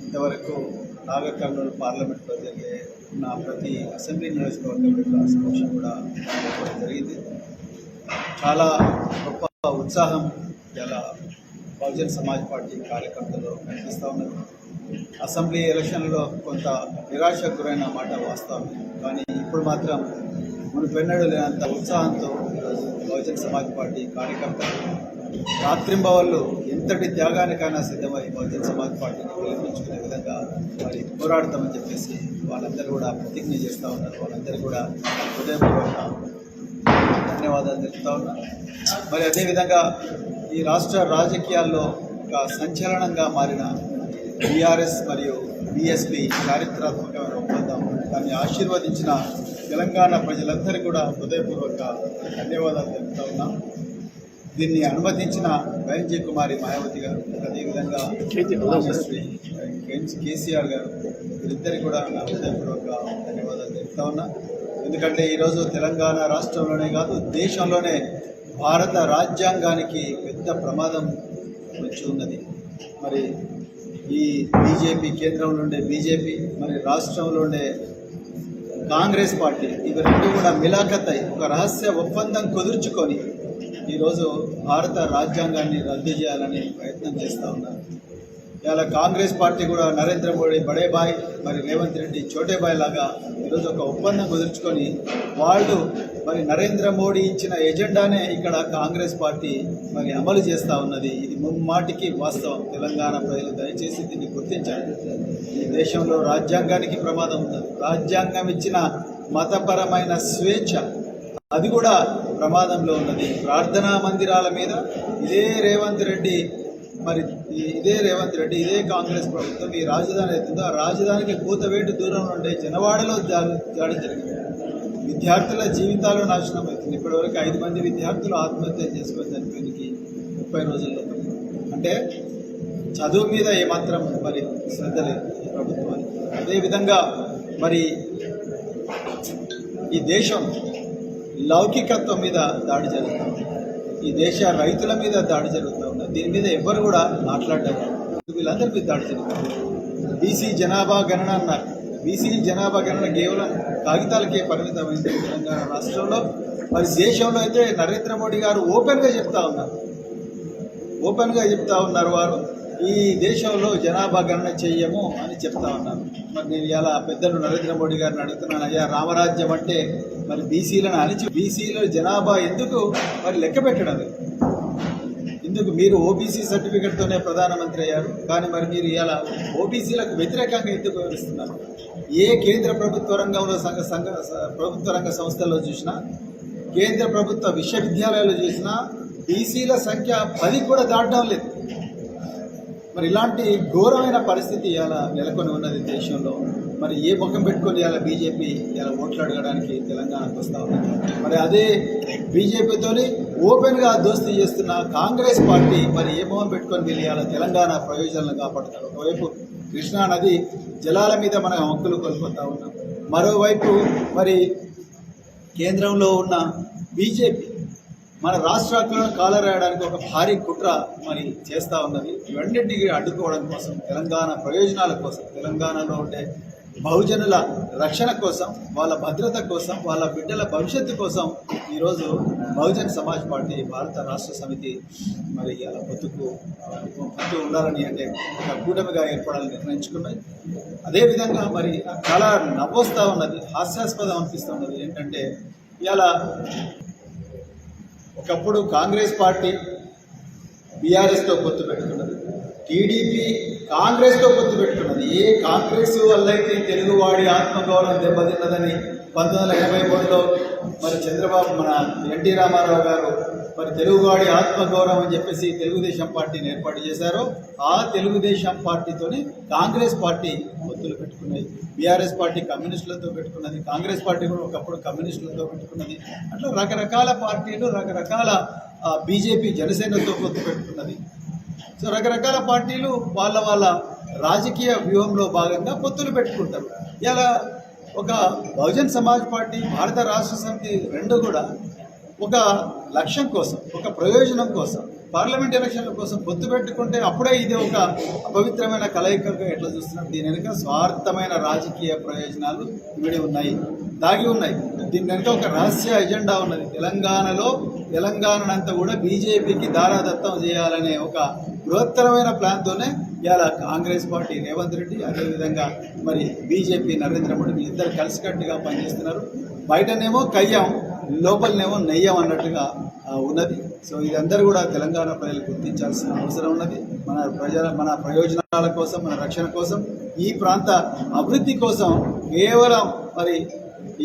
Speaker 1: ఇంతవరకు నాగర్ కర్నూలు పార్లమెంట్లో జరిగే ప్రతి అసెంబ్లీ నియోజకవర్గం సమీక్ష కూడా జరిగింది. చాలా గొప్ప ఉత్సాహం ఇలా బహుజన్ సమాజ్ పార్టీ కార్యకర్తలు కనిపిస్తూ ఉన్నారు. అసెంబ్లీ ఎలక్షన్లో కొంత నిరాశకు గురైన మాట వాస్తవం, కానీ ఇప్పుడు మాత్రం మునుపెన్నడూ లేనంత ఉత్సాహంతో ఈరోజు బహుజన్ సమాజ్ పార్టీ కార్యకర్తలు రాత్రింబవళ్ళు ఎంతటి త్యాగానికైనా సిద్ధమై బహుజన్ సమాజ్ పార్టీని గెలిపించుకునే విధంగా మరి పోరాడతామని చెప్పేసి వాళ్ళందరూ కూడా ప్రతిజ్ఞ చేస్తూ ఉన్నారు. వాళ్ళందరూ కూడా హృదయపూర్వక ధన్యవాదాలు తెలుపుతా ఉన్నారు. మరి అదేవిధంగా ఈ రాష్ట్ర రాజకీయాల్లో ఒక సంచలనంగా మారిన బీఆర్ఎస్ మరియు బీఎస్పీ చారిత్రాత్మకమైన ఒప్పందం, దాన్ని ఆశీర్వదించిన తెలంగాణ ప్రజలందరికీ కూడా హృదయపూర్వక ధన్యవాదాలు తెలుపుతా ఉన్నాం. దీన్ని అనుమతించిన వైఎన్జీ కుమారి మాయావతి గారు, అదేవిధంగా కేసీఆర్ గారు, వీరిద్దరికి కూడా నా హృదయపూర్వక ధన్యవాదాలు తెలుపుతా ఉన్నా. ఎందుకంటే ఈరోజు తెలంగాణ రాష్ట్రంలోనే కాదు, దేశంలోనే భారత రాజ్యాంగానికి పెద్ద ప్రమాదం వచ్చి ఉన్నది. మరి ఈ బీజేపీ, కేంద్రంలో ఉండే బీజేపీ, మరి రాష్ట్రంలో ఉండే కాంగ్రెస్ పార్టీ, ఇవి రెండు కూడా మిలాఖత్ ఒక రహస్య ఒప్పందం కుదుర్చుకొని ఈరోజు భారత రాజ్యాంగాన్ని రద్దు చేయాలని ప్రయత్నం చేస్తూ ఉన్నారు. ఇలా కాంగ్రెస్ పార్టీ కూడా నరేంద్ర మోడీ బడే బాయ్, మరి రేవంత్ రెడ్డి చోటే బాయ్ లాగా ఈరోజు ఒక ఒప్పందం కుదుర్చుకొని వాళ్ళు మరి నరేంద్ర మోడీ ఇచ్చిన ఎజెండానే ఇక్కడ కాంగ్రెస్ పార్టీ మరి అమలు చేస్తూ ఉన్నది. ఇది ముమ్మాటికి వాస్తవం. తెలంగాణ ప్రజలు దయచేసి దీన్ని గుర్తించాలి. ఈ దేశంలో రాజ్యాంగానికి ప్రమాదం ఉన్నది. రాజ్యాంగం ఇచ్చిన మతపరమైన స్వేచ్ఛ అది కూడా ప్రమాదంలో ఉన్నది. ప్రార్థనా మందిరాల మీద ఇదే రేవంత్ రెడ్డి, ఇదే కాంగ్రెస్ ప్రభుత్వం ఈ రాజధాని అవుతుందో ఆ రాజధానికి కూతవేటు దూరంలో ఉండే జనవాడలో దాడి జరిగింది. విద్యార్థుల జీవితాలు నాశనం అవుతుంది. ఇప్పటివరకు 5 మంది విద్యార్థులు ఆత్మహత్య చేసుకొని చనిపోయినకి 30 రోజుల్లో. అంటే చదువు మీద ఏమాత్రం మరి శ్రద్ధ లేదు ఈ ప్రభుత్వానికి. అదేవిధంగా మరి ఈ దేశం లౌకికత్వం మీద దాడి జరుగుతుంది. ఈ దేశ రైతుల మీద దాడి జరుగుతూ ఉన్నది. దీని మీద ఎవ్వరు కూడా మాట్లాడారు. వీళ్ళందరి మీద దాడి జరుగుతుంది. బీసీ జనాభా గణన అన్నారు. బీసీ జనాభా గణన కేవలం కాగితాలకే పరిమితమైంది తెలంగాణ రాష్ట్రంలో. మరి దేశంలో అయితే నరేంద్ర మోడీ గారు ఓపెన్గా చెప్తా ఉన్నారు వారు ఈ దేశంలో జనాభా గణన చెయ్యము అని చెప్తా ఉన్నారు. మరి నేను ఇలా పెద్దలు నరేంద్ర మోడీ గారిని అడుగుతున్నాను, అయ్యా రామరాజ్యం అంటే మరి బీసీలను అణిచి బీసీల జనాభా ఎందుకు మరి లెక్క పెట్టడం? ఇందుకు మీరు ఓబీసీ సర్టిఫికెట్తోనే ప్రధానమంత్రి అయ్యారు, కానీ మరి మీరు ఇలా ఓబీసీలకు వ్యతిరేకంగా ఎందుకు వివరిస్తున్నారు? ఏ కేంద్ర ప్రభుత్వ రంగంలో ప్రభుత్వ రంగ సంస్థల్లో చూసినా, కేంద్ర ప్రభుత్వ విశ్వవిద్యాలయాల్లో చూసినా బీసీల సంఖ్య 10 కూడా దాటడం లేదు. మరి ఇలాంటి ఘోరమైన పరిస్థితి ఇలా నెలకొని ఉన్నది దేశంలో. మరి ఏ ముఖం పెట్టుకొని ఇలా బీజేపీ ఇలా ఓట్లు అడగడానికి తెలంగాణకు వస్తూ ఉన్నది. మరి అదే బీజేపీతోని ఓపెన్గా దోస్తీ చేస్తున్న కాంగ్రెస్ పార్టీ మరి ఏ మొహం పెట్టుకొని వీళ్ళు ఇలా తెలంగాణ ప్రయోజనాలను కాపాడుతారు. ఒకవైపు కృష్ణా నది జలాల మీద మనం హక్కులు కోల్పోతూ ఉన్నాం, మరోవైపు మరి కేంద్రంలో ఉన్న బీజేపీ మన రాష్ట్రాలను కాలరాయడానికి ఒక భారీ కుట్ర మరి చేస్తూ ఉన్నది. ఇవన్నింటికి అడ్డుకోవడం కోసం, తెలంగాణ ప్రయోజనాల కోసం, తెలంగాణలో ఉండే బహుజనుల రక్షణ కోసం, వాళ్ళ భద్రత కోసం, వాళ్ళ బిడ్డల భవిష్యత్తు కోసం ఈరోజు బహుజన్ సమాజ్ పార్టీ భారత రాష్ట్ర సమితి మరి అలా పొత్తు ఉండాలని అంటే ఒక కూటమిగా ఏర్పడాలని నిర్ణయించుకున్నాయి. అదేవిధంగా మరి చాలా నవ్వొస్తూ ఉన్నది, హాస్యాస్పదం అనిపిస్తున్నది ఏంటంటే ఇలా ఒకప్పుడు కాంగ్రెస్ పార్టీ బీఆర్ఎస్తో పొత్తు పెట్టుకున్నది, టీడీపీ కాంగ్రెస్తో పొత్తు పెట్టుకున్నది. ఏ కాంగ్రెస్ వల్ల అయితే తెలుగువాడి ఆత్మగౌరవం దెబ్బతిన్నదని 1983లో మరి చంద్రబాబు మన ఎన్టీ రామారావు గారు మరి తెలుగువాడి ఆత్మగౌరవం అని చెప్పేసి తెలుగుదేశం పార్టీని ఏర్పాటు చేశారో ఆ తెలుగుదేశం పార్టీతోని కాంగ్రెస్ పార్టీ పొత్తులు పెట్టుకున్నాయి. బీఆర్ఎస్ పార్టీ కమ్యూనిస్టులతో పెట్టుకున్నది, కాంగ్రెస్ పార్టీ కూడా ఒకప్పుడు కమ్యూనిస్టులతో పెట్టుకున్నది. అట్లా రకరకాల పార్టీలు రకరకాల బీజేపీ జనసేనతో పొత్తు పెట్టుకున్నది. సో రకరకాల పార్టీలు వాళ్ళ రాజకీయ వ్యూహంలో భాగంగా పొత్తులు పెట్టుకుంటారు. ఇలా ఒక బహుజన్ సమాజ్ పార్టీ, భారత రాష్ట్ర సమితి రెండు కూడా ఒక లక్ష్యం కోసం, ఒక ప్రయోజనం కోసం, పార్లమెంట్ ఎలక్షన్ల కోసం పొత్తు పెట్టుకుంటే అప్పుడే ఇది ఒక అపవిత్రమైన కలయికగా ఎట్లా చూస్తున్నారు. దీని వెనుక స్వార్థమైన రాజకీయ ప్రయోజనాలు ఇమిడి ఉన్నాయి, దాగి ఉన్నాయి. దీని వెనుక ఒక రహస్య ఎజెండా ఉన్నది. తెలంగాణనంతా కూడా బీజేపీకి దారాదత్తం చేయాలనే ఒక బృహత్తరమైన ప్లాన్తోనే ఇవాళ కాంగ్రెస్ పార్టీ రేవంత్ రెడ్డి, అదేవిధంగా మరి బీజేపీ నరేంద్ర మోడీ ఇద్దరు కలిసికట్టుగా పనిచేస్తున్నారు. బయటనేమో కయ్యం, లోపలనేమో నెయ్యం అన్నట్టుగా ఉన్నది. సో ఇదందరూ కూడా తెలంగాణ ప్రజలు గుర్తించాల్సిన అవసరం ఉన్నది. మన ప్రయోజనాల కోసం, మన రక్షణ కోసం, ఈ ప్రాంత అభివృద్ధి కోసం కేవలం మరి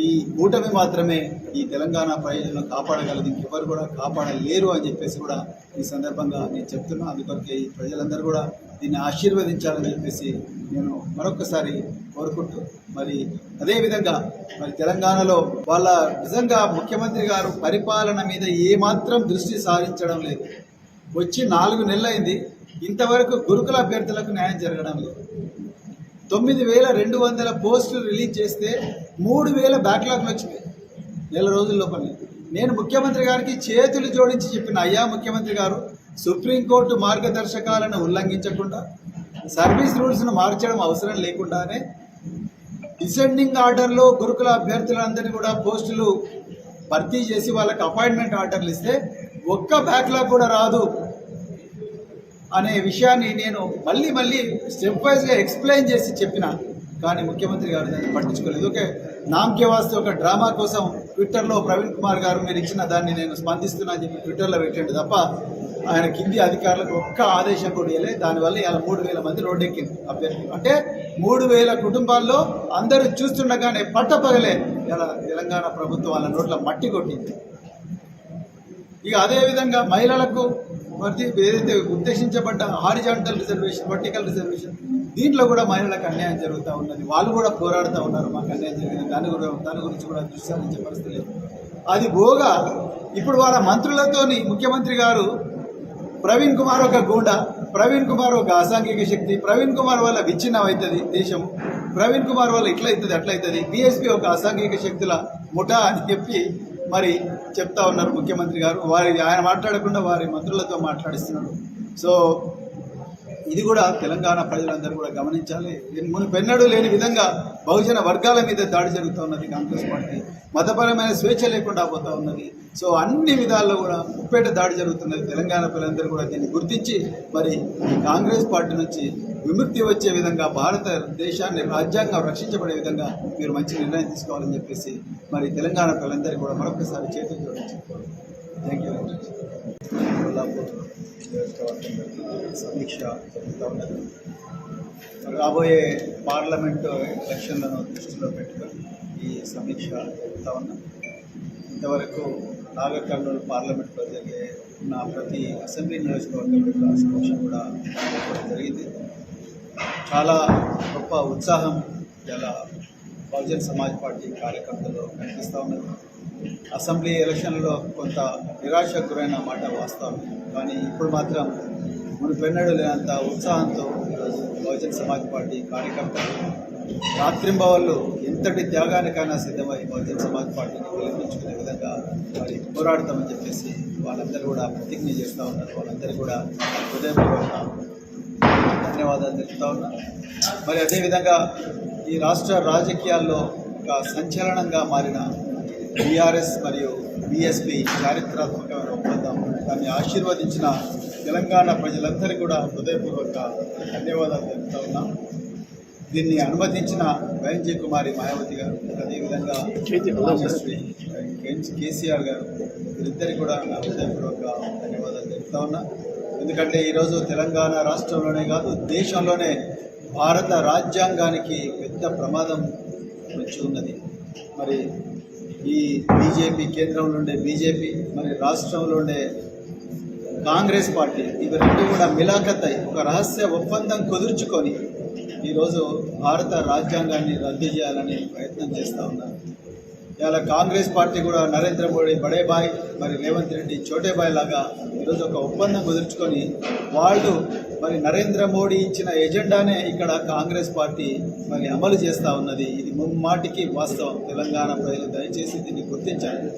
Speaker 1: ఈ కూటమి మాత్రమే ఈ తెలంగాణ ప్రయోజనం కాపాడగలదు, ఇంకెవరు కూడా కాపాడలేరు అని చెప్పేసి కూడా ఈ సందర్భంగా నేను చెప్తున్నా. అందుకొరకే ఈ ప్రజలందరూ కూడా దీన్ని ఆశీర్వదించాలని చెప్పేసి నేను మరొకసారి కోరుకుంటూ, మరి అదేవిధంగా మరి తెలంగాణలో వాళ్ళ నిజంగా ముఖ్యమంత్రి గారు పరిపాలన మీద ఏమాత్రం దృష్టి సారించడం లేదు. వచ్చి 4 నెలలైంది, ఇంతవరకు గురుకుల అభ్యర్థులకు న్యాయం జరగడం లేదు. 9,200 పోస్టులు రిలీజ్ చేస్తే 3,000 బ్యాక్లాగ్లు వచ్చినాయి నెల రోజుల లోపలే. నేను ముఖ్యమంత్రి గారికి చేతులు జోడించి చెప్పిన, అయ్యా ముఖ్యమంత్రి గారు, సుప్రీంకోర్టు మార్గదర్శకాలను ఉల్లంఘించకుండా, సర్వీస్ రూల్స్ను మార్చడం అవసరం లేకుండానే డిసెండింగ్ ఆర్డర్లో గురుకుల అభ్యర్థులందరినీ కూడా పోస్టులు భర్తీ చేసి వాళ్ళకి అపాయింట్మెంట్ ఆర్డర్లు ఇస్తే ఒక్క బ్యాక్లాగ్ కూడా రాదు అనే విషయాన్ని నేను మళ్ళీ స్టెప్ వైజ్గా ఎక్స్ప్లెయిన్ చేసి చెప్పిన. కానీ ముఖ్యమంత్రి గారు దాన్ని పట్టించుకోలేదు. ఓకే, నామకే వాస్తే ఒక డ్రామా కోసం ట్విట్టర్లో ప్రవీణ్ కుమార్ గారు మీరు ఇచ్చిన దాన్ని నేను స్పందిస్తున్నా అని చెప్పి ట్విట్టర్లో పెట్టండి తప్ప ఆయన కింది అధికారులకు ఒక్క ఆదేశం కూడా ఇవ్వలేదు. దానివల్ల ఇలా 3,000 మంది రోడ్డెక్కింది అభ్యర్థులు. అంటే 3,000 కుటుంబాల్లో అందరూ చూస్తుండగానే పట్టపగలే ఇలా తెలంగాణ ప్రభుత్వం వాళ్ళ నోట్ల మట్టి కొట్టింది. ఇక అదేవిధంగా మహిళలకు ఏదైతే ఉద్దేశించబడ్డ హారిజాంటల్ రిజర్వేషన్, వర్టికల్ రిజర్వేషన్, దీంట్లో కూడా మహిళలకు అన్యాయం జరుగుతూ ఉన్నది. వాళ్ళు కూడా పోరాడుతూ ఉన్నారు, మాకు అన్యాయం జరిగింది, దాని గురించి కూడా దృష్టి సారించే పరిస్థితి లేదు. అది పోగా ఇప్పుడు వాళ్ళ మంత్రులతోని ముఖ్యమంత్రి గారు ప్రవీణ్ కుమార్ ఒక గూండా, ప్రవీణ్ కుమార్ ఒక అసాంఘిక శక్తి, ప్రవీణ్ కుమార్ వల్ల విచ్ఛిన్నం అవుతుంది దేశం, ప్రవీణ్ కుమార్ వల్ల ఇట్లయితుంది అట్లయితుంది, బీఎస్పీ ఒక అసాంఘిక శక్తుల ముఠా అని చెప్పి మరి చెప్తా ఉన్నారు ముఖ్యమంత్రి గారు. ఆయన మాట్లాడకుండా వారి మంత్రులతో మాట్లాడిస్తున్నారు. సో ఇది కూడా తెలంగాణ ప్రజలందరూ కూడా గమనించాలి. మునుపెన్నడూ లేని విధంగా బహుజన వర్గాల మీద దాడి జరుగుతూ ఉన్నది కాంగ్రెస్ పార్టీ. మతపరమైన స్వేచ్ఛ లేకుండా పోతూ ఉన్నది. సో అన్ని విధాల్లో కూడా ముప్పేట దాడి జరుగుతున్నది. తెలంగాణ ప్రజలందరూ కూడా దీన్ని గుర్తించి మరి కాంగ్రెస్ పార్టీ నుంచి విముక్తి వచ్చే విధంగా, భారతదేశాన్ని రాజ్యాంగం రక్షించబడే విధంగా మీరు మంచి నిర్ణయం తీసుకోవాలని చెప్పేసి మరి తెలంగాణ ప్రజలందరికీ కూడా మరొకసారి చేతులు జోడించారు. Thank you very much. Kollapur సమీక్ష జరుగుతూ ఉన్నది. రాబోయే పార్లమెంటు ఎలక్షన్లను దృష్టిలో పెట్టుకొని ఈ సమీక్ష జరుగుతూ ఉన్నాం. ఇంతవరకు నాగర్ కర్నూలు పార్లమెంట్లో జరిగే ప్రతి అసెంబ్లీ నియోజకవర్గంలో సమీక్ష కూడా జరిగింది. చాలా గొప్ప ఉత్సాహం ఇలా బహుజన్ సమాజ్ పార్టీ కార్యకర్తలు కనిపిస్తూ ఉన్నారు. అసెంబ్లీ ఎలక్షన్లో కొంత నిరాశకు గురైన మాట వాస్తవం. కానీ ఇప్పుడు మాత్రం మునుపెన్నడూ లేనంత ఉత్సాహంతో ఈరోజు బహుజన్ సమాజ్ పార్టీ కార్యకర్తలు రాత్రింబవళ్ళు ఎంతటి త్యాగానికైనా సిద్ధమై బహుజన్ సమాజ్ పార్టీని గెలిపించుకునే విధంగా మరి పోరాడతామని చెప్పేసి వాళ్ళందరూ కూడా ప్రతిజ్ఞ చేస్తూ ఉన్నారు. వాళ్ళందరూ కూడా హృదయపూర్వక ధన్యవాదాలు తెలుపుతా ఉన్నా. మరి అదేవిధంగా ఈ రాష్ట్ర రాజకీయాల్లో ఒక సంచలనంగా మారిన బీఆర్ఎస్ మరియు బీఎస్పీ చారిత్రాత్మకమైన ఒప్పందం దాన్ని ఆశీర్వదించిన తెలంగాణ ప్రజలందరికీ కూడా హృదయపూర్వక ధన్యవాదాలు తెలుపుతా ఉన్నాం. దీన్ని అనుమతించిన వైఎన్జే కుమారి మాయావతి గారు, అదేవిధంగా శ్రీ కేసీఆర్ గారు, వీరిద్దరికి కూడా నా హృదయపూర్వక ధన్యవాదాలు తెలుపుతా ఉన్నా. ఎందుకంటే ఈరోజు తెలంగాణ రాష్ట్రంలోనే కాదు దేశంలోనే భారత రాజ్యాంగానికి పెద్ద ప్రమాదం వచ్చి ఉన్నది. మరి ఈ బీజేపీ, కేంద్రంలో ఉండే బీజేపీ, మరి రాష్ట్రంలో ఉండే కాంగ్రెస్ పార్టీ, ఇవి రెండు కూడా మిలాఖత్ అయి ఒక రహస్య ఒప్పందం కుదుర్చుకొని ఈరోజు భారత రాజ్యాంగాన్ని రద్దు చేయాలని ప్రయత్నం చేస్తూ ఉన్నారు. ఇలా కాంగ్రెస్ పార్టీ కూడా నరేంద్ర మోడీ బడే బాయ్, మరి రేవంత్ రెడ్డి చోటే బాయ్ లాగా ఈరోజు ఒక ఒప్పందం కుదుర్చుకొని వాళ్ళు మరి నరేంద్ర మోడీ ఇచ్చిన ఎజెండానే ఇక్కడ కాంగ్రెస్ పార్టీ మరి అమలు చేస్తూ ఉన్నది. ఇది ముమ్మాటికి వాస్తవం. తెలంగాణ ప్రజలు దయచేసి దీన్ని గుర్తించాలి.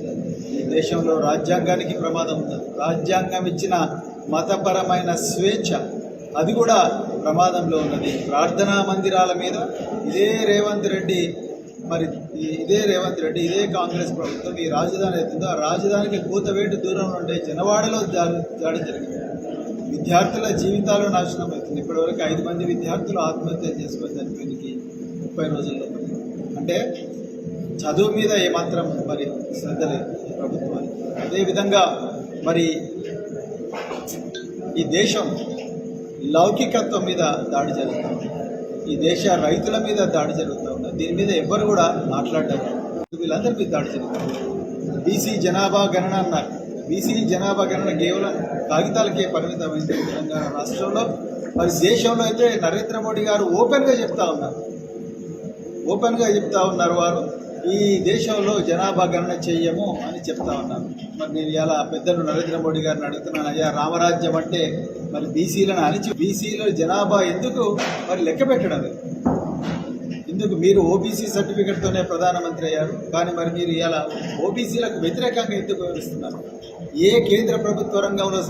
Speaker 1: ఈ దేశంలో రాజ్యాంగానికి ప్రమాదం ఉంది. రాజ్యాంగం ఇచ్చిన మతపరమైన స్వేచ్ఛ అది కూడా ప్రమాదంలో ఉన్నది. ప్రార్థనా మందిరాల మీద ఇదే రేవంత్ రెడ్డి, ఇదే కాంగ్రెస్ ప్రభుత్వం ఈ రాజధాని అవుతుందో ఆ రాజధానికి కూతవేటు దూరంలో ఉండే జనవాడలో దాడి జరిగింది. విద్యార్థుల జీవితాలు నాశనం అవుతుంది. ఇప్పటివరకు 5 మంది విద్యార్థులు ఆత్మహత్య చేసుకొని చనిపోయినకి 30 రోజుల్లో. అంటే చదువు మీద ఏమాత్రం మరి శ్రద్ధ లేదు ప్రభుత్వానికి. అదేవిధంగా మరి ఈ దేశం లౌకికత్వం మీద దాడి జరుగుతూ ఉంది. ఈ దేశ రైతుల మీద దాడి జరుగుతూ ఉన్నది. దీని మీద ఎవ్వరు కూడా మాట్లాడటం, వీళ్ళందరి మీద దాడి జరుగుతుంది. బీసీ జనాభా గణన అన్నారు. బీసీ జనాభా గణన కేవలం కాగితాలకే పరిమితమైంది తెలంగాణ రాష్ట్రంలో. మరి దేశంలో అయితే నరేంద్ర మోడీ గారు ఓపెన్గా చెప్తా ఉన్నారు వారు ఈ దేశంలో జనాభా గణన చెయ్యము అని చెప్తా ఉన్నారు. మరి నేను ఇలా పెద్దలు నరేంద్ర మోడీ గారిని అడుగుతున్నాను, అయ్యా రామరాజ్యం అంటే మరి బీసీలను అణిచి బీసీలో జనాభా ఎందుకు మరి లెక్క పెట్టడం లేదు? ఎందుకు మీరు ఓబీసీ సర్టిఫికెట్తోనే ప్రధానమంత్రి అయ్యారు, కానీ మరి మీరు ఇలా ఓబీసీలకు వ్యతిరేకంగా ఎందుకు వివరిస్తున్నారు? ఏ కేంద్ర ప్రభుత్వ రంగంలో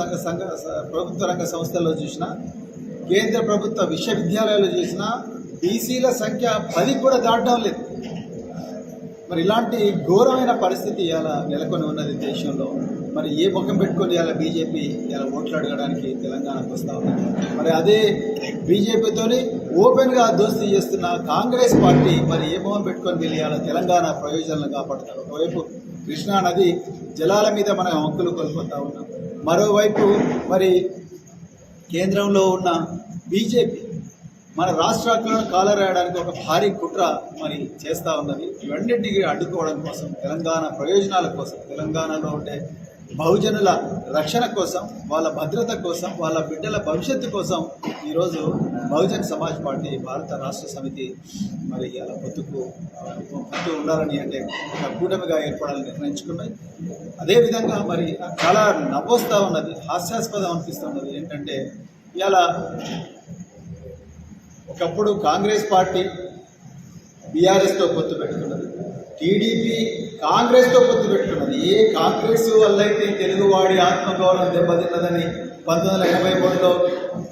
Speaker 1: ప్రభుత్వ రంగ సంస్థల్లో చూసినా, కేంద్ర ప్రభుత్వ విశ్వవిద్యాలయాలు చూసినా బీసీల సంఖ్య 10 కూడా దాటడం లేదు. మరి ఇలాంటి ఘోరమైన పరిస్థితి ఇలా నెలకొని ఉన్నది దేశంలో. మరి ఏ ముఖం పెట్టుకొని ఇలా బీజేపీ ఇలా ఓట్లు అడగడానికి తెలంగాణకు వస్తూ ఉన్నది. మరి అదే బీజేపీతోని ఓపెన్గా దోస్తీ చేస్తున్న కాంగ్రెస్ పార్టీ మరి ఏ ముఖం పెట్టుకొని వీళ్ళు ఇలా తెలంగాణ ప్రయోజనాలను కాపాడుతారు. ఒకవైపు కృష్ణా నది జలాల మీద మనం హక్కులు కోల్పోతూ ఉన్నాం, మరోవైపు మరి కేంద్రంలో ఉన్న బీజేపీ మన రాష్ట్రాలను కాలరాయడానికి ఒక భారీ కుట్ర మరి చేస్తూ ఉన్నది. ఇవన్నింటికి అడ్డుకోవడం కోసం, తెలంగాణ ప్రయోజనాల కోసం, తెలంగాణలో ఉండే బహుజనుల రక్షణ కోసం, వాళ్ళ భద్రత కోసం, వాళ్ళ బిడ్డల భవిష్యత్తు కోసం ఈరోజు బహుజన్ సమాజ్ పార్టీ భారత రాష్ట్ర సమితి మరి అలా పొత్తు ఉండాలని అంటే ఒక కూటమిగా ఏర్పడాలని నిర్ణయించుకున్నాయి. అదేవిధంగా మరి చాలా నవ్వొస్తూ ఉన్నది, హాస్యాస్పదం అనిపిస్తూ ఉన్నది. ఏంటంటే ఇలా ఒకప్పుడు కాంగ్రెస్ పార్టీ బీఆర్ఎస్తో పొత్తు పెట్టుకున్నది, టీడీపీ కాంగ్రెస్తో పొత్తు పెట్టుకున్నది. ఏ కాంగ్రెస్ వల్ల అయితే తెలుగువాడి ఆత్మగౌరవం దెబ్బతిన్నదని 1983లో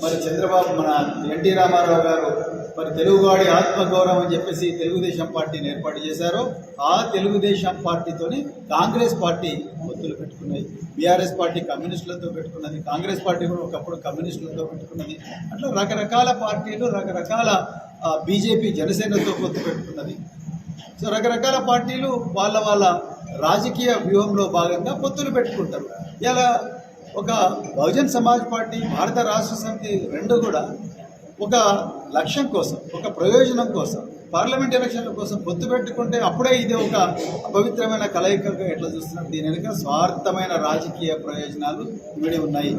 Speaker 1: మరి చంద్రబాబు మన ఎన్టీ రామారావు గారు మరి తెలుగువాడి ఆత్మగౌరవం అని చెప్పేసి తెలుగుదేశం పార్టీని ఏర్పాటు చేశారో ఆ తెలుగుదేశం పార్టీతోని కాంగ్రెస్ పార్టీ పొత్తులు పెట్టుకున్నాయి. బీఆర్ఎస్ పార్టీ కమ్యూనిస్టులతో పెట్టుకున్నది, కాంగ్రెస్ పార్టీ కూడా ఒకప్పుడు కమ్యూనిస్టులతో పెట్టుకున్నది. అట్లా రకరకాల పార్టీలు, రకరకాల బీజేపీ జనసేనతో పొత్తు పెట్టుకున్నది. సో రకరకాల పార్టీలు వాళ్ళ రాజకీయ వ్యూహంలో భాగంగా పొత్తులు పెట్టుకుంటారు. ఇలా ఒక బహుజన్ సమాజ్ పార్టీ, భారత రాష్ట్ర సమితి రెండు కూడా ఒక లక్ష్యం కోసం, ఒక ప్రయోజనం కోసం, పార్లమెంట్ ఎలక్షన్ల కోసం పొత్తు పెట్టుకుంటే అప్పుడే ఇది ఒక అపవిత్రమైన కలయికగా ఎట్లా చూస్తున్నారు? దీని వెనుక స్వార్థమైన రాజకీయ ప్రయోజనాలు ఇవిడే ఉన్నాయి,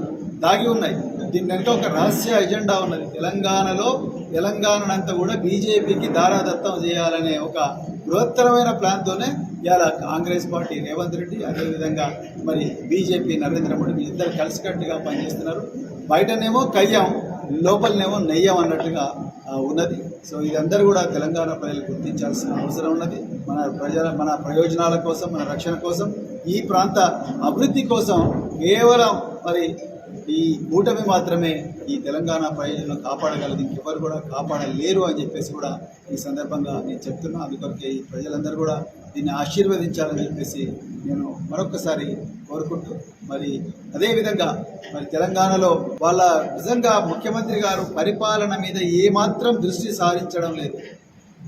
Speaker 1: దాగి ఉన్నాయి. దీని వెనుక ఒక రహస్య ఎజెండా ఉన్నది. తెలంగాణనంతా కూడా బీజేపీకి దారాదత్తం చేయాలనే ఒక బృహత్తరమైన ప్లాన్తోనే ఇవాళ కాంగ్రెస్ పార్టీ రేవంత్ రెడ్డి, అదేవిధంగా మరి బీజేపీ నరేంద్ర మోడీ ఇద్దరు కలిసికట్టుగా పనిచేస్తున్నారు. బయటనేమో కయ్యం, లోపలనేమో నెయ్యం అన్నట్టుగా ఉన్నది. సో ఇదందరూ కూడా తెలంగాణ ప్రజలు గుర్తించాల్సిన అవసరం ఉన్నది. మన ప్రయోజనాల కోసం, మన రక్షణ కోసం, ఈ ప్రాంత అభివృద్ధి కోసం కేవలం మరి ఈ కూటమి మాత్రమే ఈ తెలంగాణ ప్రయోజనం కాపాడగలదు, ఇంకెవరు కూడా కాపాడలేరు అని చెప్పేసి కూడా ఈ సందర్భంగా నేను చెప్తున్నా. అందుకొరకే ఈ ప్రజలందరూ కూడా దీన్ని ఆశీర్వదించాలని చెప్పేసి నేను మరొకసారి కోరుకుంటూ, మరి అదేవిధంగా మరి తెలంగాణలో వాళ్ళ నిజంగా ముఖ్యమంత్రి గారు పరిపాలన మీద ఏమాత్రం దృష్టి సారించడం లేదు.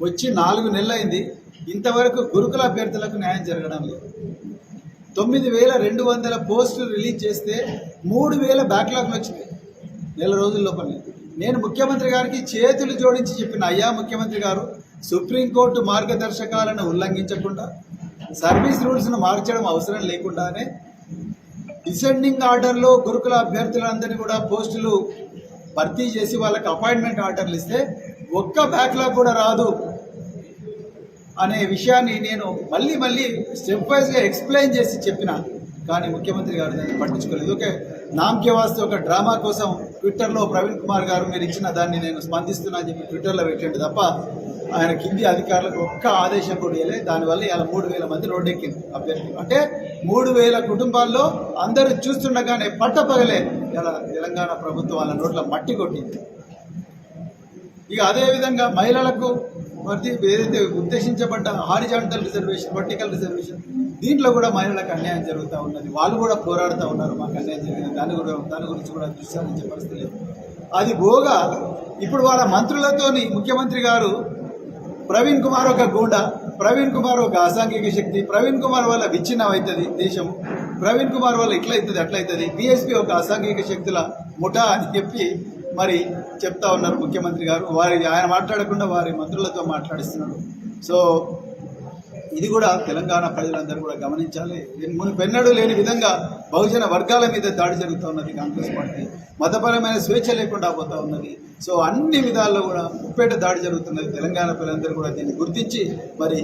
Speaker 1: వచ్చి 4 నెలలైంది, ఇంతవరకు గురుకుల అభ్యర్థులకు న్యాయం జరగడం లేదు. 9,200 పోస్టులు రిలీజ్ చేస్తే 3,000 బ్యాక్లాగ్లు వచ్చింది నెల రోజుల లోపలనే. నేను ముఖ్యమంత్రి గారికి చేతులు జోడించి చెప్పిన, అయ్యా ముఖ్యమంత్రి గారు, సుప్రీంకోర్టు మార్గదర్శకాలను ఉల్లంఘించకుండా, సర్వీస్ రూల్స్ను మార్చడం అవసరం లేకుండానే డిసెండింగ్ ఆర్డర్లో గురుకుల అభ్యర్థులందరినీ కూడా పోస్టులు భర్తీ చేసి వాళ్ళకి అపాయింట్మెంట్ ఆర్డర్లు ఇస్తే ఒక్క బ్యాక్లాగ్ కూడా రాదు అనే విషయాన్ని నేను మళ్ళీ స్టెప్ వైజ్గా ఎక్స్ప్లెయిన్ చేసి చెప్పిన. కానీ ముఖ్యమంత్రి గారు దాన్ని పట్టించుకోలేదు. ఓకే, నామకే వాస్తే ఒక డ్రామా కోసం ట్విట్టర్లో ప్రవీణ్ కుమార్ గారు మీరు ఇచ్చిన దాన్ని నేను స్పందిస్తున్నా అని చెప్పి ట్విట్టర్లో పెట్టండి తప్ప ఆయన కింది అధికారులకు ఒక్క ఆదేశం కూడా ఇవ్వలేదు. దానివల్ల ఇలా 3,000 మంది రోడ్డెక్కింది అభ్యర్థులు. అంటే 3,000 కుటుంబాల్లో అందరూ చూస్తుండగానే పట్టపగలే ఇలా తెలంగాణ ప్రభుత్వం వాళ్ళ నోట్ల మట్టి కొట్టింది. ఇక అదేవిధంగా మహిళలకు మరి ఏదైతే ఉద్దేశించబడ్డ హారిజాంటల్ రిజర్వేషన్, వర్టికల్ రిజర్వేషన్, దీంట్లో కూడా మహిళలకు అన్యాయం జరుగుతూ ఉన్నది. వాళ్ళు కూడా పోరాడుతూ ఉన్నారు, మాకు అన్యాయం జరిగింది, దాని గురించి కూడా దృష్టి సారించే పరిస్థితి లేదు. అది పోగా ఇప్పుడు వాళ్ళ మంత్రులతోని ముఖ్యమంత్రి గారు ప్రవీణ్ కుమార్ ఒక గూండా, ప్రవీణ్ కుమార్ ఒక అసాంఘిక శక్తి, ప్రవీణ్ కుమార్ వల్ల విచ్ఛిన్నం అవుతుంది దేశం, ప్రవీణ్ కుమార్ వల్ల ఇట్లయితుంది అట్లయితుంది, బీఎస్పీ ఒక అసాంఘిక శక్తుల ముఠా అని చెప్పి మరి చెప్తా ఉన్నారు ముఖ్యమంత్రి గారు. ఆయన మాట్లాడకుండా వారి మంత్రులతో మాట్లాడిస్తున్నారు. సో ఇది కూడా తెలంగాణ ప్రజలందరూ కూడా గమనించాలి. మునుపెన్నడూ లేని విధంగా బహుజన వర్గాల మీద దాడి జరుగుతూ ఉన్నది కాంగ్రెస్ పార్టీ. మతపరమైన స్వేచ్ఛ లేకుండా పోతూ ఉన్నది. సో అన్ని విధాల్లో కూడా ముప్పేట దాడి జరుగుతున్నది. తెలంగాణ ప్రజలందరూ కూడా దీన్ని గుర్తించి మరి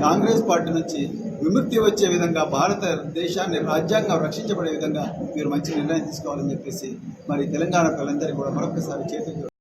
Speaker 1: కాంగ్రెస్ పార్టీ నుంచి విముక్తి వచ్చే విధంగా, భారతదేశాన్ని రాజ్యాంగం రక్షించబడే విధంగా మీరు మంచి నిర్ణయం తీసుకోవాలని చెప్పేసి మరి తెలంగాణ ప్రజలందరికీ కూడా మరొకసారి చేతులు